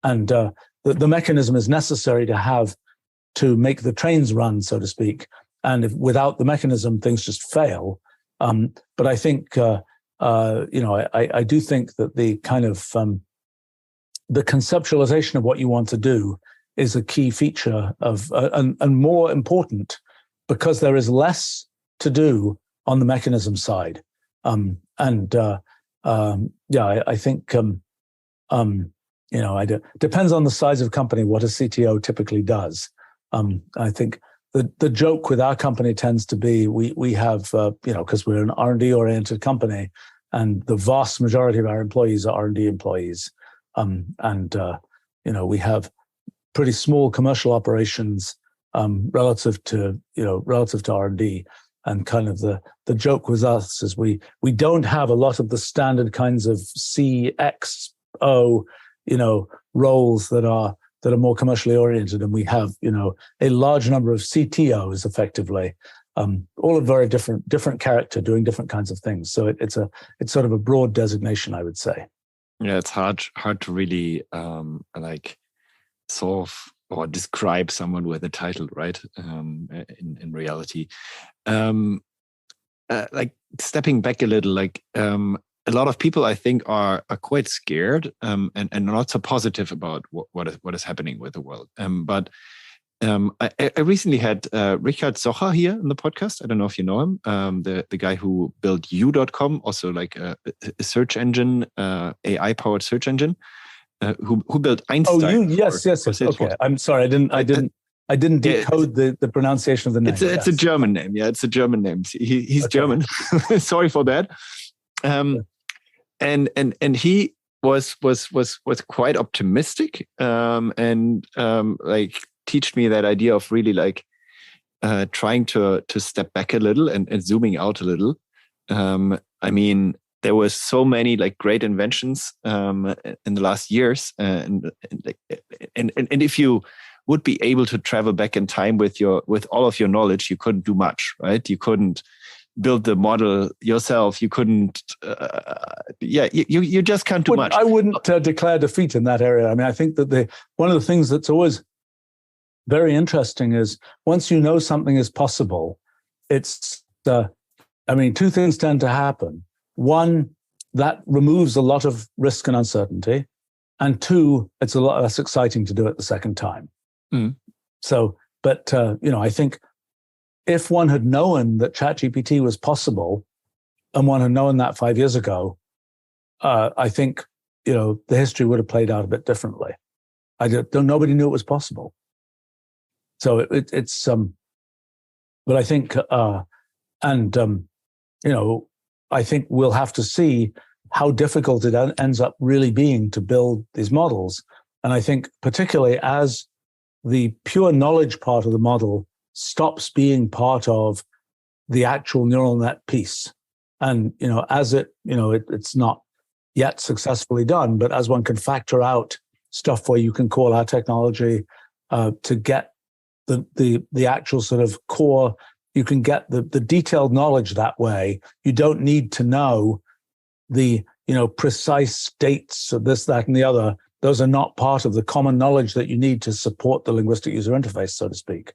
and the mechanism is necessary to make the trains run, so to speak. And without the mechanism, things just fail. But I think, I do think that the kind of the conceptualization of what you want to do is a key feature of, and more important, because there is less to do on the mechanism side. I think, depends on the size of company what a CTO typically does. I think the joke with our company tends to be we have, because we're an R&D oriented company, and the vast majority of our employees are R&D employees. We have pretty small commercial operations relative to R&D. And kind of the joke with us is we don't have a lot of the standard kinds of CXO, roles that are more commercially oriented, and we have a large number of CTOs effectively, all of very different character, doing different kinds of things. So it's sort of a broad designation, I would say. Yeah, it's hard to really solve or describe someone with a title, right? In reality, stepping back a little, a lot of people, I think, are quite scared and not so positive about what is happening with the world. But I recently had Richard Socher here on the podcast. I don't know if you know him, the guy who built you.com, also like a search engine, AI powered search engine, who built Einstein. Oh, you? Yes. Okay, I'm sorry, I didn't decode the pronunciation of the name. It's a German name. Yeah, it's a German name. He's okay. German. Sorry for that. And he was quite optimistic, and teach me that idea of really trying to step back a little and zooming out a little. I mean, there were so many great inventions in the last years, and if you would be able to travel back in time with all of your knowledge, you couldn't do much, right? You couldn't build the model yourself. You couldn't, you just can't do much. I wouldn't declare defeat in that area. I mean, I think that one of the things that's always very interesting is once you know something is possible, it's, two things tend to happen. One, that removes a lot of risk and uncertainty. And two, it's a lot less exciting to do it the second time. Mm. So, but, I think if one had known that ChatGPT was possible and one had known that 5 years ago, I think, the history would have played out a bit differently. Nobody knew it was possible. So it's, but I think, I think we'll have to see how difficult it ends up really being to build these models. And I think particularly as the pure knowledge part of the model stops being part of the actual neural net piece. And, as it's not yet successfully done, but as one can factor out stuff where you can call our technology to get the actual sort of core, you can get the detailed knowledge that way. You don't need to know the, precise states of this, that, and the other. Those are not part of the common knowledge that you need to support the linguistic user interface, so to speak.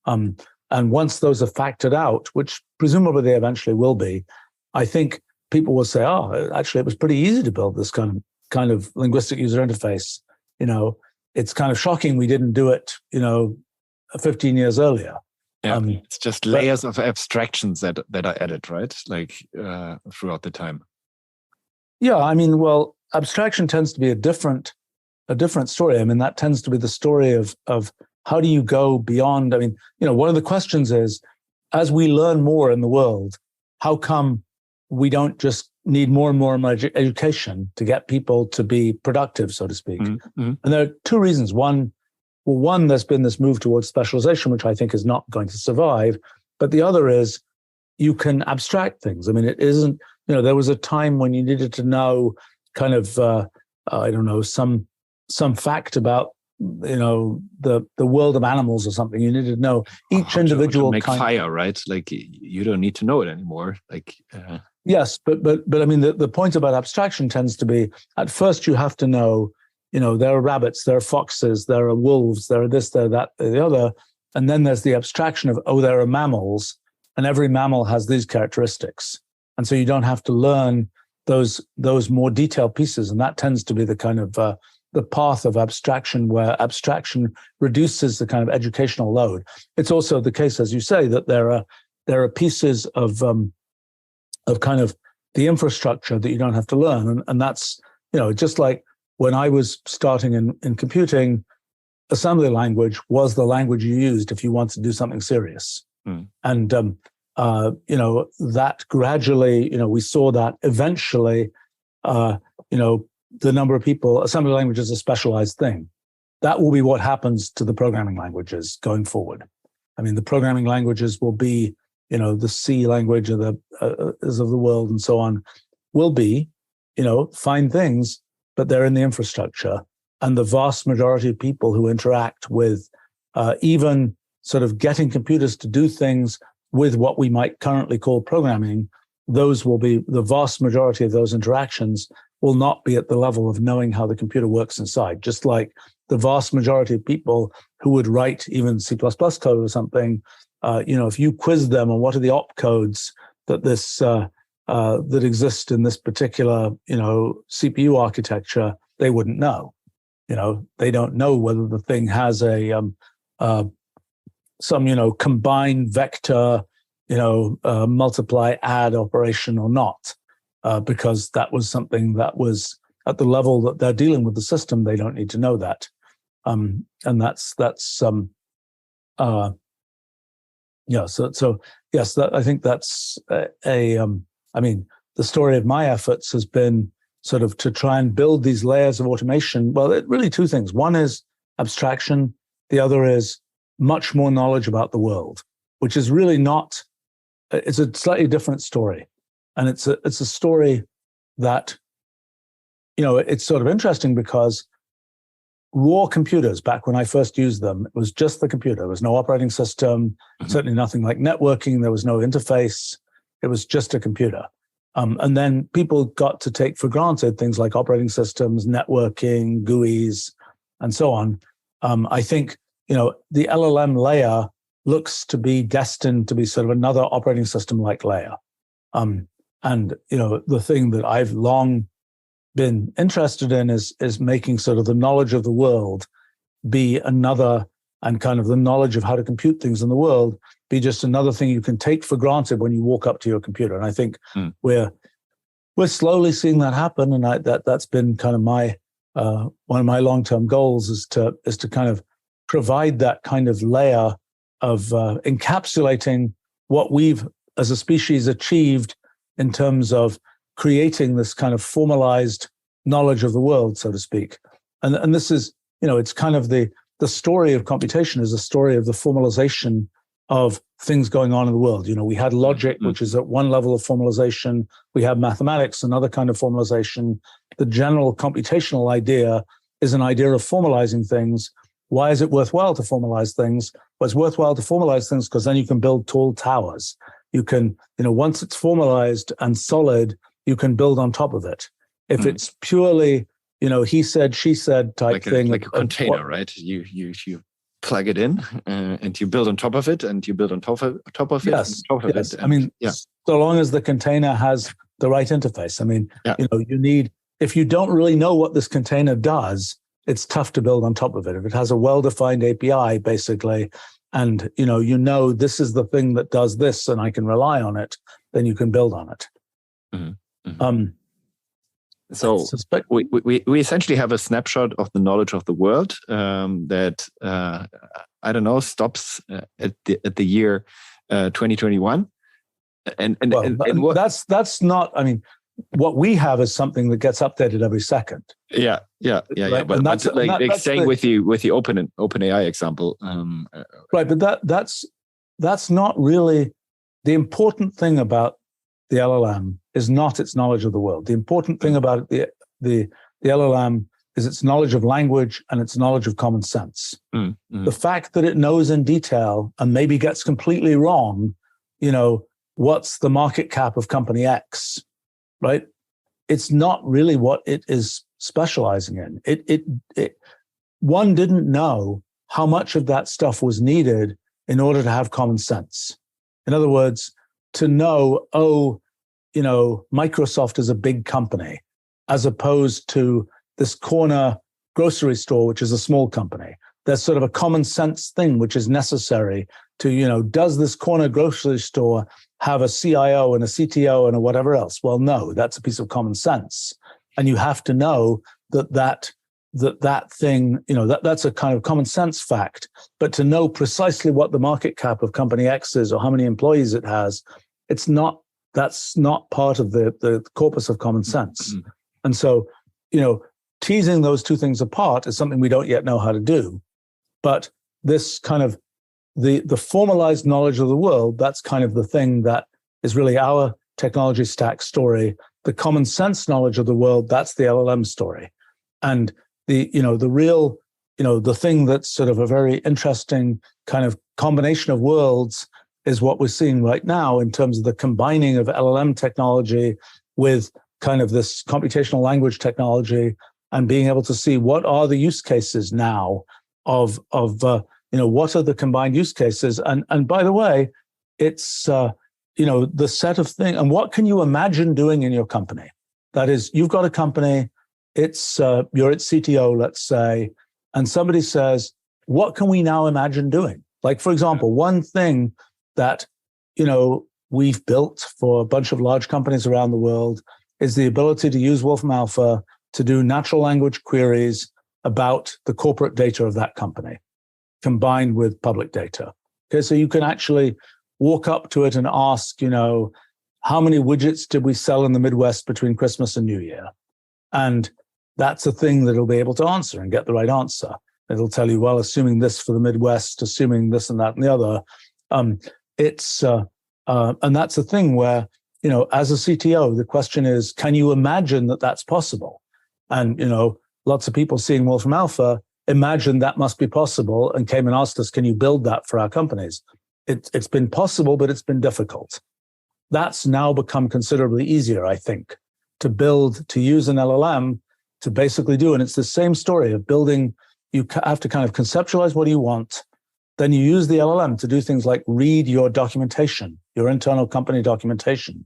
And once those are factored out, which presumably they eventually will be, I think people will say, "Oh, actually, it was pretty easy to build this kind of linguistic user interface." It's kind of shocking we didn't do it, 15 years earlier. Yeah, it's just layers of abstractions that are added, right? Throughout the time. Yeah, I mean, well, abstraction tends to be a different story. I mean, that tends to be the story of how do you go beyond? I mean, one of the questions is, as we learn more in the world, how come we don't just need more and more education to get people to be productive, so to speak? And there are two reasons. One, there's been this move towards specialization, which I think is not going to survive. But the other is you can abstract things. I mean, it isn't, there was a time when you needed to know kind of, I don't know, some fact about, the world of animals or something. You needed to know each individual to make fire, right? Like you don't need to know it anymore. Like yes, but I mean, the point about abstraction tends to be, at first you have to know, there are rabbits, there are foxes, there are wolves, there are this, there are that, there are the other. And then there's the abstraction of, there are mammals, and every mammal has these characteristics. And so you don't have to learn those more detailed pieces. And that tends to be the kind of the path of abstraction, where abstraction reduces the kind of educational load. It's also the case, as you say, that there are pieces of kind of the infrastructure that you don't have to learn. And that's, just like when I was starting in computing, assembly language was the language you used if you want to do something serious. And, that gradually, we saw that eventually, the number of people, assembly language is a specialized thing. That will be what happens to the programming languages going forward. I mean, the programming languages will be, the C language of the world and so on, will be, fine things, but they're in the infrastructure. And the vast majority of people who interact with even sort of getting computers to do things with what we might currently call programming, those will be, the vast majority of those interactions will not be at the level of knowing how the computer works inside. Just like the vast majority of people who would write even C++ code or something, if you quiz them on what are the opcodes that that exist in this particular, CPU architecture, they wouldn't know. They don't know whether the thing has some combined vector, multiply add operation or not. Because that was something that was at the level that they're dealing with the system. They don't need to know that, and that's So yes, I think that's I mean, the story of my efforts has been sort of to try and build these layers of automation. Well, really two things. One is abstraction. The other is much more knowledge about the world, which is really not. It's a slightly different story. And it's a story that, it's sort of interesting because raw computers, back when I first used them, it was just the computer. There was no operating system, certainly nothing like networking. There was no interface. It was just a computer. And then people got to take for granted things like operating systems, networking, GUIs, and so on. I think, the LLM layer looks to be destined to be sort of another operating system-like layer. And, the thing that I've long been interested in is making sort of the knowledge of the world be another, and kind of the knowledge of how to compute things in the world be just another thing you can take for granted when you walk up to your computer. And I think we're slowly seeing that happen. And that's been kind of my, one of my long-term goals is to kind of provide that kind of layer of encapsulating what we've as a species achieved in terms of creating this kind of formalized knowledge of the world, so to speak. And this is, it's kind of the story of computation is a story of the formalization of things going on in the world. We had logic, which is at one level of formalization. We have mathematics, another kind of formalization. The general computational idea is an idea of formalizing things. Why is it worthwhile to formalize things? Well, it's worthwhile to formalize things because then you can build tall towers. You can, once it's formalized and solid, you can build on top of it. If it's purely, he said, she said type thing. Like a container, right? You plug it in and you build on top of it and you build on top of it. Yes. On top of it. I mean, so long as the container has the right interface. I mean, you need, if you don't really know what this container does, it's tough to build on top of it. If it has a well-defined API, basically, and this is the thing that does this, and I can rely on it, then you can build on it. So we essentially have a snapshot of the knowledge of the world that I don't know, stops at the year 2021. And that's not. I mean, what we have is something that gets updated every second. Yeah. Right? But that's saying with the open AI example, right? But that's not really the important thing about the LLM. Is not its knowledge of the world. The important thing about the LLM is its knowledge of language and its knowledge of common sense. The fact that it knows in detail and maybe gets completely wrong, what's the market cap of company X, right? It's not really what it is specializing in. One didn't know how much of that stuff was needed in order to have common sense. In other words, to know, Microsoft is a big company, as opposed to this corner grocery store, which is a small company. There's sort of a common sense thing which is necessary to, does this corner grocery store have a CIO and a CTO and a whatever else? Well, no, that's a piece of common sense. And you have to know that thing, that's a kind of common sense fact. But to know precisely what the market cap of company X is or how many employees it has, that's not part of the corpus of common sense. And so, teasing those two things apart is something we don't yet know how to do. But this kind of the formalized knowledge of the world, that's kind of the thing that is really our technology stack story. The common sense knowledge of the world, that's the LLM story. And the thing that's sort of a very interesting kind of combination of worlds is what we're seeing right now in terms of the combining of LLM technology with kind of this computational language technology, and being able to see what are the use cases now of what are the combined use cases. And by the way, it's the set of things, and what can you imagine doing in your company? That is, you've got a company, it's you're its CTO, let's say, and somebody says, what can we now imagine doing? Like, for example, one thing that we've built for a bunch of large companies around the world is the ability to use Wolfram Alpha to do natural language queries about the corporate data of that company, combined with public data. Okay, so you can actually walk up to it and ask, how many widgets did we sell in the Midwest between Christmas and New Year? And that's a thing that it'll be able to answer and get the right answer. It'll tell you, well, assuming this for the Midwest, assuming this and that and the other. And that's a thing where, as a CTO, the question is, can you imagine that that's possible? And, lots of people seeing Wolfram Alpha imagine that must be possible and came and asked us, can you build that for our companies? It's been possible, but it's been difficult. That's now become considerably easier, I think, to use an LLM to basically do. And it's the same story of building. You have to kind of conceptualize what you want. Then you use the LLM to do things like read your documentation, your internal company documentation,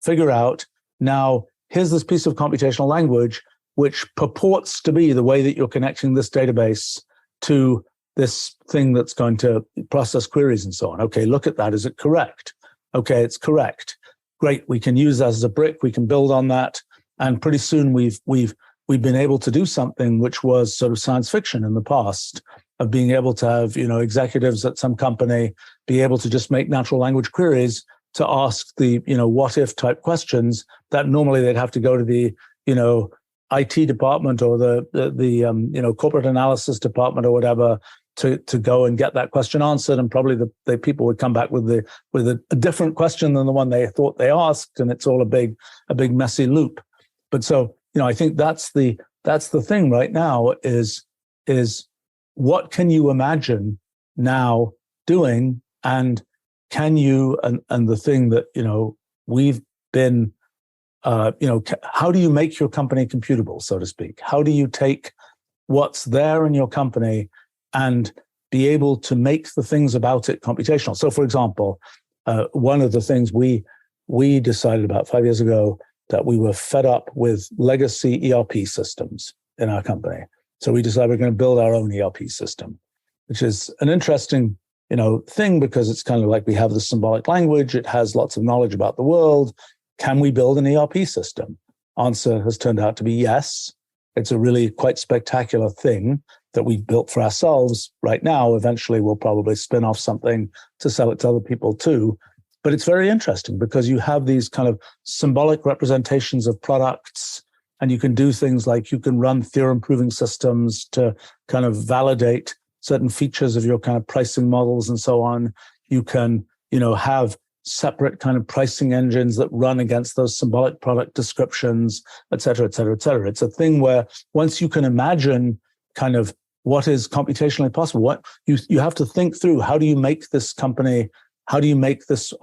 figure out, now, here's this piece of computational language which purports to be the way that you're connecting this database to this thing that's going to process queries and so on. Okay, look at that. Is it correct? Okay, it's correct. Great. We can use that as a brick. We can build on that. And pretty soon we've been able to do something which was sort of science fiction in the past, of being able to have, executives at some company be able to just make natural language queries to ask the, what if type questions that normally they'd have to go to the, IT department or the corporate analysis department or whatever to go and get that question answered. And probably the people would come back with a different question than the one they thought they asked. And it's all a big messy loop. But so, I think that's the thing right now is what can you imagine now doing, and can you, and the thing that, we've been, how do you make your company computable, so to speak? How do you take what's there in your company and be able to make the things about it computational? So, for example, one of the things we decided about 5 years ago, that we were fed up with legacy ERP systems in our company. So we decided we're going to build our own ERP system, which is an interesting, thing, because it's kind of like we have the symbolic language. It has lots of knowledge about the world. Can we build an ERP system? answer has turned out to be yes. It's a really quite spectacular thing that we've built for ourselves right now. Eventually, we'll probably spin off something to sell it to other people too. But it's very interesting because you have these kind of symbolic representations of products, and you can do things like you can run theorem-proving systems to kind of validate certain features of your kind of pricing models and so on. You can, have separate kind of pricing engines that run against those symbolic product descriptions, et cetera, et cetera, et cetera. It's a thing where once you can imagine kind of what is computationally possible, what you have to think through, how do you make this company, how do you make this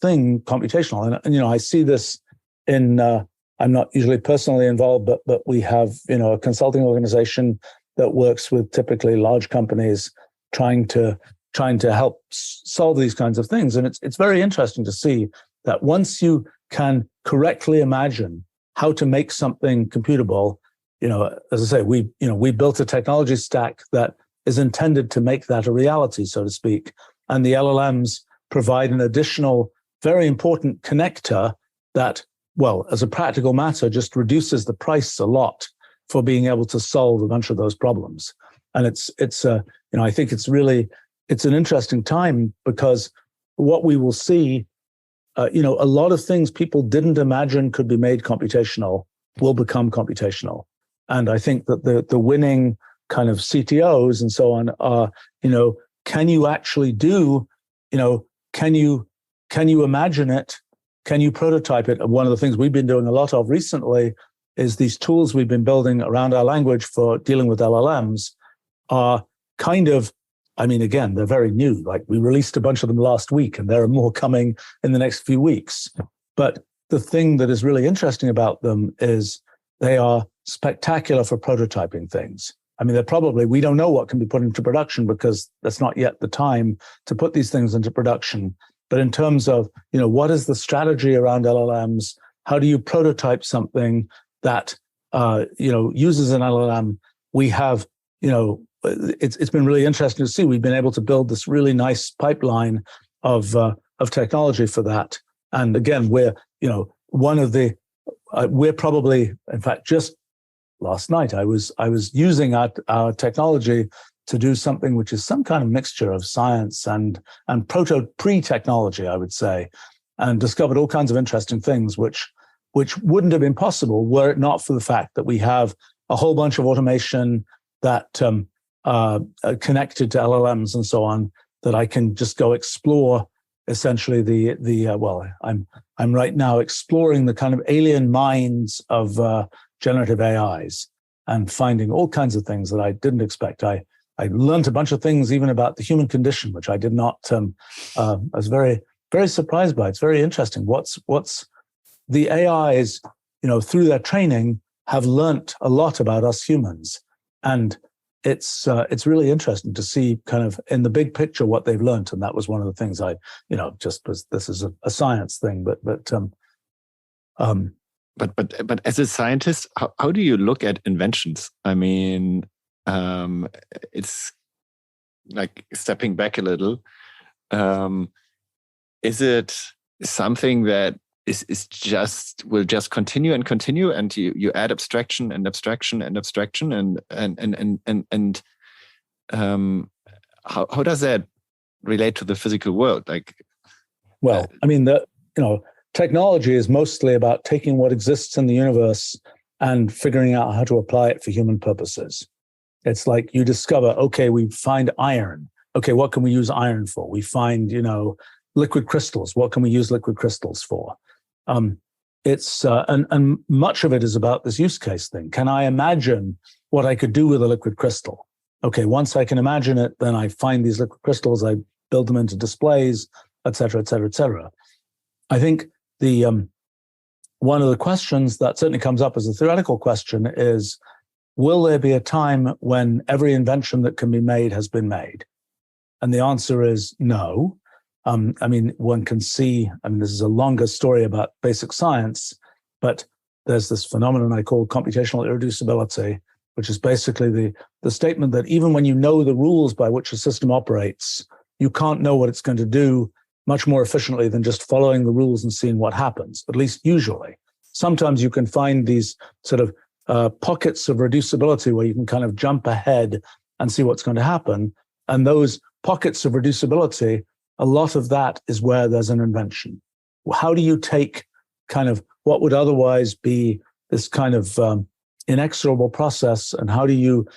thing computational? And I see this in, I'm not usually personally involved, but we have, a consulting organization that works with typically large companies trying to help solve these kinds of things. And it's very interesting to see that once you can correctly imagine how to make something computable, as I say, we built a technology stack that is intended to make that a reality, so to speak. And the LLMs provide an additional, very important connector that, well, as a practical matter, just reduces the price a lot for being able to solve a bunch of those problems. And I think it's an interesting time because what we will see, a lot of things people didn't imagine could be made computational will become computational. And I think that the winning kind of CTOs and so on are, can you actually do, can you imagine it? Can you prototype it? And one of the things we've been doing a lot of recently is these tools we've been building around our language for dealing with LLMs are kind of, again, they're very new. Like we released a bunch of them last week and there are more coming in the next few weeks. But the thing that is really interesting about them is they are spectacular for prototyping things. We don't know what can be put into production because that's not yet the time to put these things into production. But in terms of, what is the strategy around LLMs? How do you prototype something that, uses an LLM? We have, it's been really interesting to see. We've been able to build this really nice pipeline of technology for that. And again, we're probably, in fact, just last night, I was using our technology to do something which is some kind of mixture of science and pre-technology, I would say, and discovered all kinds of interesting things which wouldn't have been possible were it not for the fact that we have a whole bunch of automation that connected to LLMs and so on, that I can just go explore essentially I'm right now exploring the kind of alien minds of generative AIs and finding all kinds of things that I didn't expect. I learned a bunch of things even about the human condition, which I did not, I was very, very surprised by. It's very interesting. What's the AIs, through their training have learnt a lot about us humans. And it's really interesting to see kind of in the big picture what they've learned. And that was one of the things this is a science thing, But as a scientist, how do you look at inventions? It's like stepping back a little. Is it something that will just continue and you add abstraction and abstraction and abstraction and how does that relate to the physical world? Technology is mostly about taking what exists in the universe and figuring out how to apply it for human purposes. It's like you discover, okay, we find iron. Okay, what can we use iron for? We find, liquid crystals. What can we use liquid crystals for? And much of it is about this use case thing. Can I imagine what I could do with a liquid crystal? Okay, once I can imagine it, then I find these liquid crystals, I build them into displays, et cetera, et cetera, et cetera. I think one of the questions that certainly comes up as a theoretical question is, will there be a time when every invention that can be made has been made? And the answer is no. One can see, this is a longer story about basic science, but there's this phenomenon I call computational irreducibility, which is basically the statement that even when you know the rules by which a system operates, you can't know what it's going to do much more efficiently than just following the rules and seeing what happens, at least usually. sometimes you can find these sort of pockets of reducibility where you can kind of jump ahead and see what's going to happen. And those pockets of reducibility, a lot of that is where there's an invention. How do you take kind of what would otherwise be this kind of inexorable process, and how do you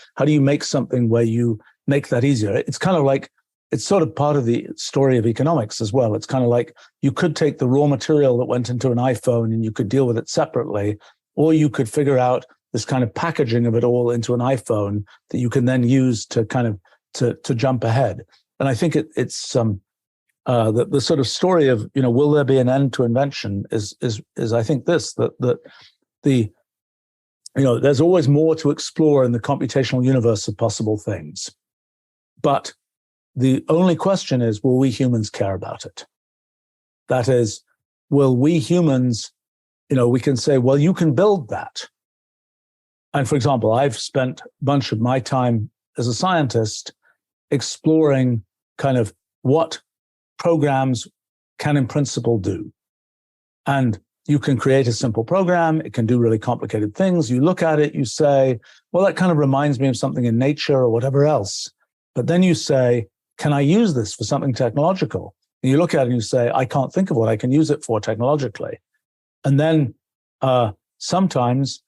make something where you make that easier? It's kind of like, it's sort of part of the story of economics as well. It's kind of like you could take the raw material that went into an iPhone and you could deal with it separately, or you could figure out this kind of packaging of it all into an iPhone that you can then use to kind of to jump ahead. And I think it's the sort of story of, will there be an end to invention is I think this, that there's always more to explore in the computational universe of possible things. But the only question is, will we humans care about it? That is, will we humans, we can say, well, you can build that. And for example, I've spent a bunch of my time as a scientist exploring kind of what programs can in principle do. And you can create a simple program. It can do really complicated things. You look at it, you say, well, that kind of reminds me of something in nature or whatever else. But then you say, can I use this for something technological? And you look at it and you say, I can't think of what I can use it for technologically. And then sometimes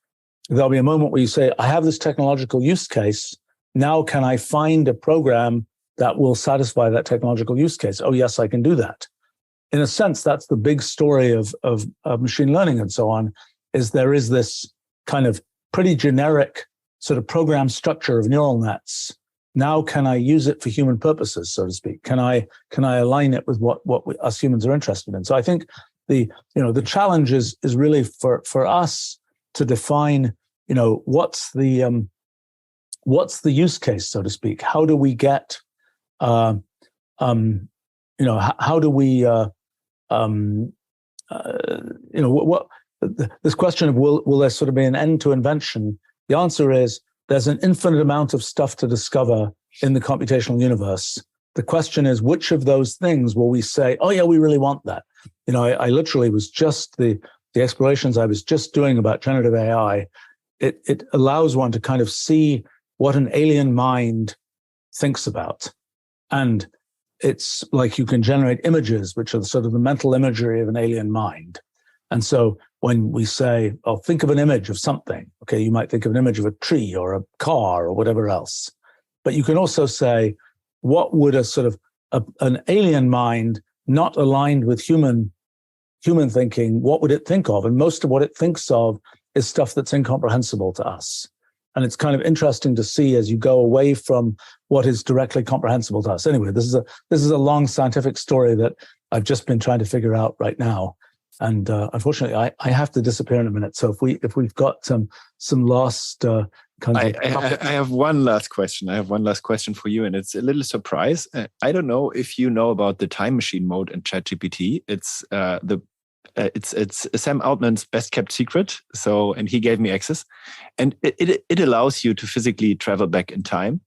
there'll be a moment where you say, I have this technological use case. Now can I find a program that will satisfy that technological use case? Oh, yes, I can do that. In a sense, that's the big story of machine learning and so on, is there is this kind of pretty generic sort of program structure of neural nets. Now, can I use it for human purposes, so to speak? Can I align it with what us humans are interested in? So I think the challenge is really for us to define, what's the use case, so to speak? How do we get, how do we, this question of will there sort of be an end to invention? The answer is there's an infinite amount of stuff to discover in the computational universe. The question is, which of those things will we say, oh yeah, we really want that? I literally was just the explorations I was just doing about generative AI. It allows one to kind of see what an alien mind thinks about. And it's like you can generate images, which are sort of the mental imagery of an alien mind. And so when we say, oh, think of an image of something, okay, you might think of an image of a tree or a car or whatever else. But you can also say, what would a sort of an alien mind not aligned with human thinking, what would it think of? And most of what it thinks of is stuff that's incomprehensible to us. And it's kind of interesting to see as you go away from what is directly comprehensible to us. Anyway, this is a long scientific story that I've just been trying to figure out right now. And unfortunately, I have to disappear in a minute. So if we've got some last kinds of... I have one last question. I have one last question for you, and it's a little surprise. I don't know if you know about the time machine mode in ChatGPT. It's it's Sam Altman's best kept secret. So, and he gave me access, and it allows you to physically travel back in time.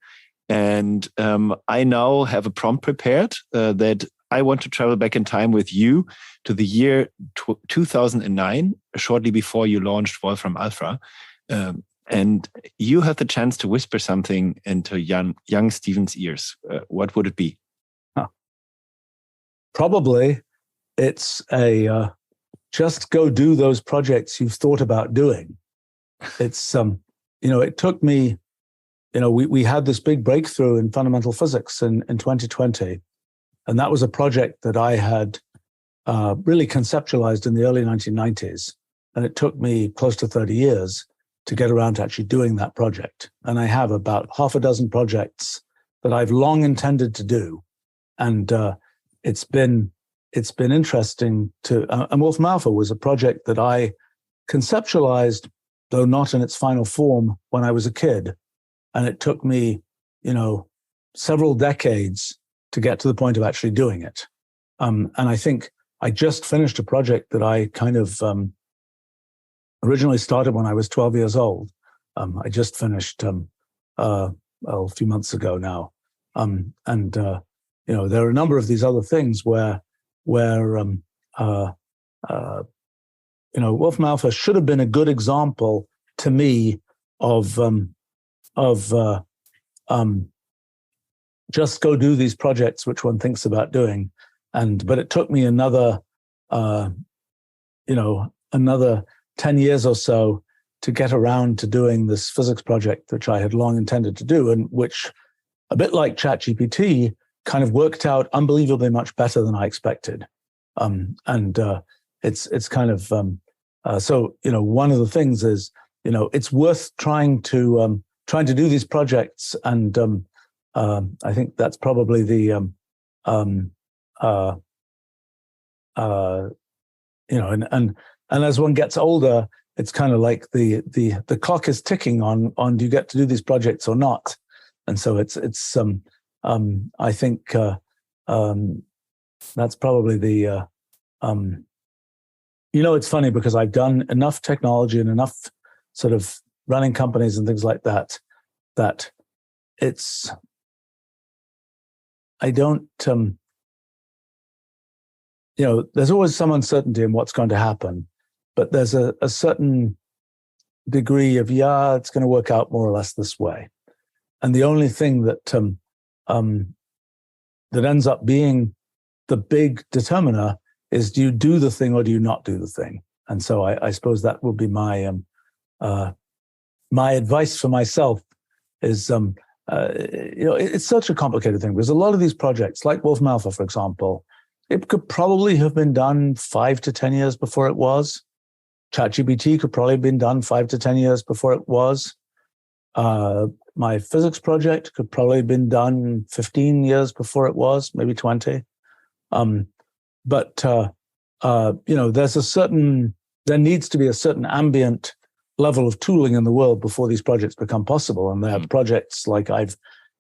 And I now have a prompt prepared that I want to travel back in time with you to the year 2009, shortly before you launched Wolfram Alpha. And you have the chance to whisper something into young Stephen's ears. What would it be? Probably it's just go do those projects you've thought about doing. It's, it took me, we had this big breakthrough in fundamental physics in 2020. And that was a project that I had really conceptualized in the early 1990s. And it took me close to 30 years to get around to actually doing that project. And I have about half a dozen projects that I've long intended to do. And it's been interesting to, and Wolfram Alpha was a project that I conceptualized, though not in its final form, when I was a kid. And it took me, several decades to get to the point of actually doing it. And I think I just finished a project that I kind of originally started when I was 12 years old. I just finished a few months ago now. There are a number of these other things where Wolfram Alpha should have been a good example to me of just go do these projects which one thinks about doing, but it took me another 10 years or so to get around to doing this physics project, which I had long intended to do, and which, a bit like ChatGPT, kind of worked out unbelievably much better than I expected. It's kind of so one of the things is it's worth trying to do these projects, and I think that's probably the and as one gets older, it's kind of like the clock is ticking on do you get to do these projects or not, and so it's I think that's probably the it's funny because I've done enough technology and enough sort of running companies and things like that it's I don't there's always some uncertainty in what's going to happen, but there's a certain degree of it's going to work out more or less this way, and the only thing that that ends up being the big determiner is, do you do the thing or do you not do the thing? And so I suppose that would be my my advice for myself is it's such a complicated thing, because a lot of these projects, like Wolfram Alpha, for example, it could probably have been done 5 to 10 years before it was. ChatGPT could probably have been done 5 to 10 years before it was. My physics project could probably have been done 15 years before it was, maybe 20. But there needs to be a certain ambient level of tooling in the world before these projects become possible. And there are projects, like I've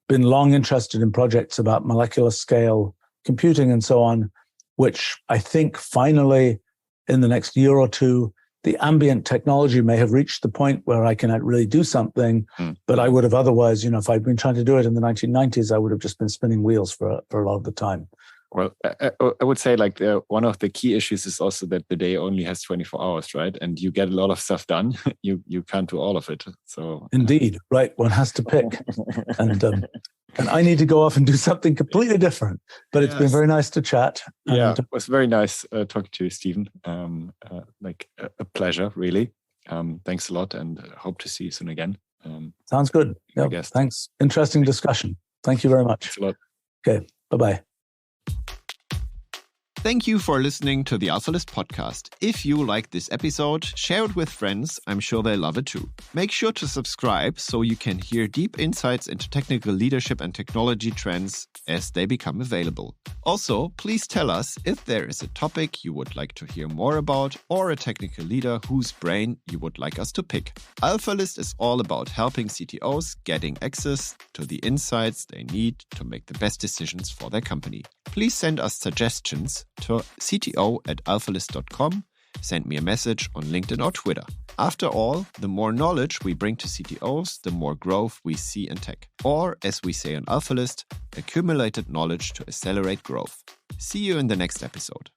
been long interested in projects about molecular scale computing and so on, which I think finally in the next year or two, the ambient technology may have reached the point where I can really do something, but I would have otherwise, if I'd been trying to do it in the 1990s, I would have just been spinning wheels for a lot of the time. Well, I would say one of the key issues is also that the day only has 24 hours, right? And you get a lot of stuff done. You can't do all of it. So indeed, right? One has to pick, and I need to go off and do something completely different. But it's been very nice to chat. Yeah, it was very nice talking to you, Stephen. A pleasure, really. Thanks a lot, and hope to see you soon again. Sounds good. Yeah, thanks. Interesting discussion. Thank you very much. Thanks a lot. Okay, bye-bye. Thank you for listening to the AlphaList podcast. If you like this episode, share it with friends. I'm sure they love it too. Make sure to subscribe so you can hear deep insights into technical leadership and technology trends as they become available. Also, please tell us if there is a topic you would like to hear more about, or a technical leader whose brain you would like us to pick. AlphaList is all about helping CTOs getting access to the insights they need to make the best decisions for their company. Please send us suggestions to cto@alphalist.com. Send me a message on LinkedIn or Twitter. After all, the more knowledge we bring to CTOs, the more growth we see in tech. Or, as we say on AlphaList, accumulated knowledge to accelerate growth. See you in the next episode.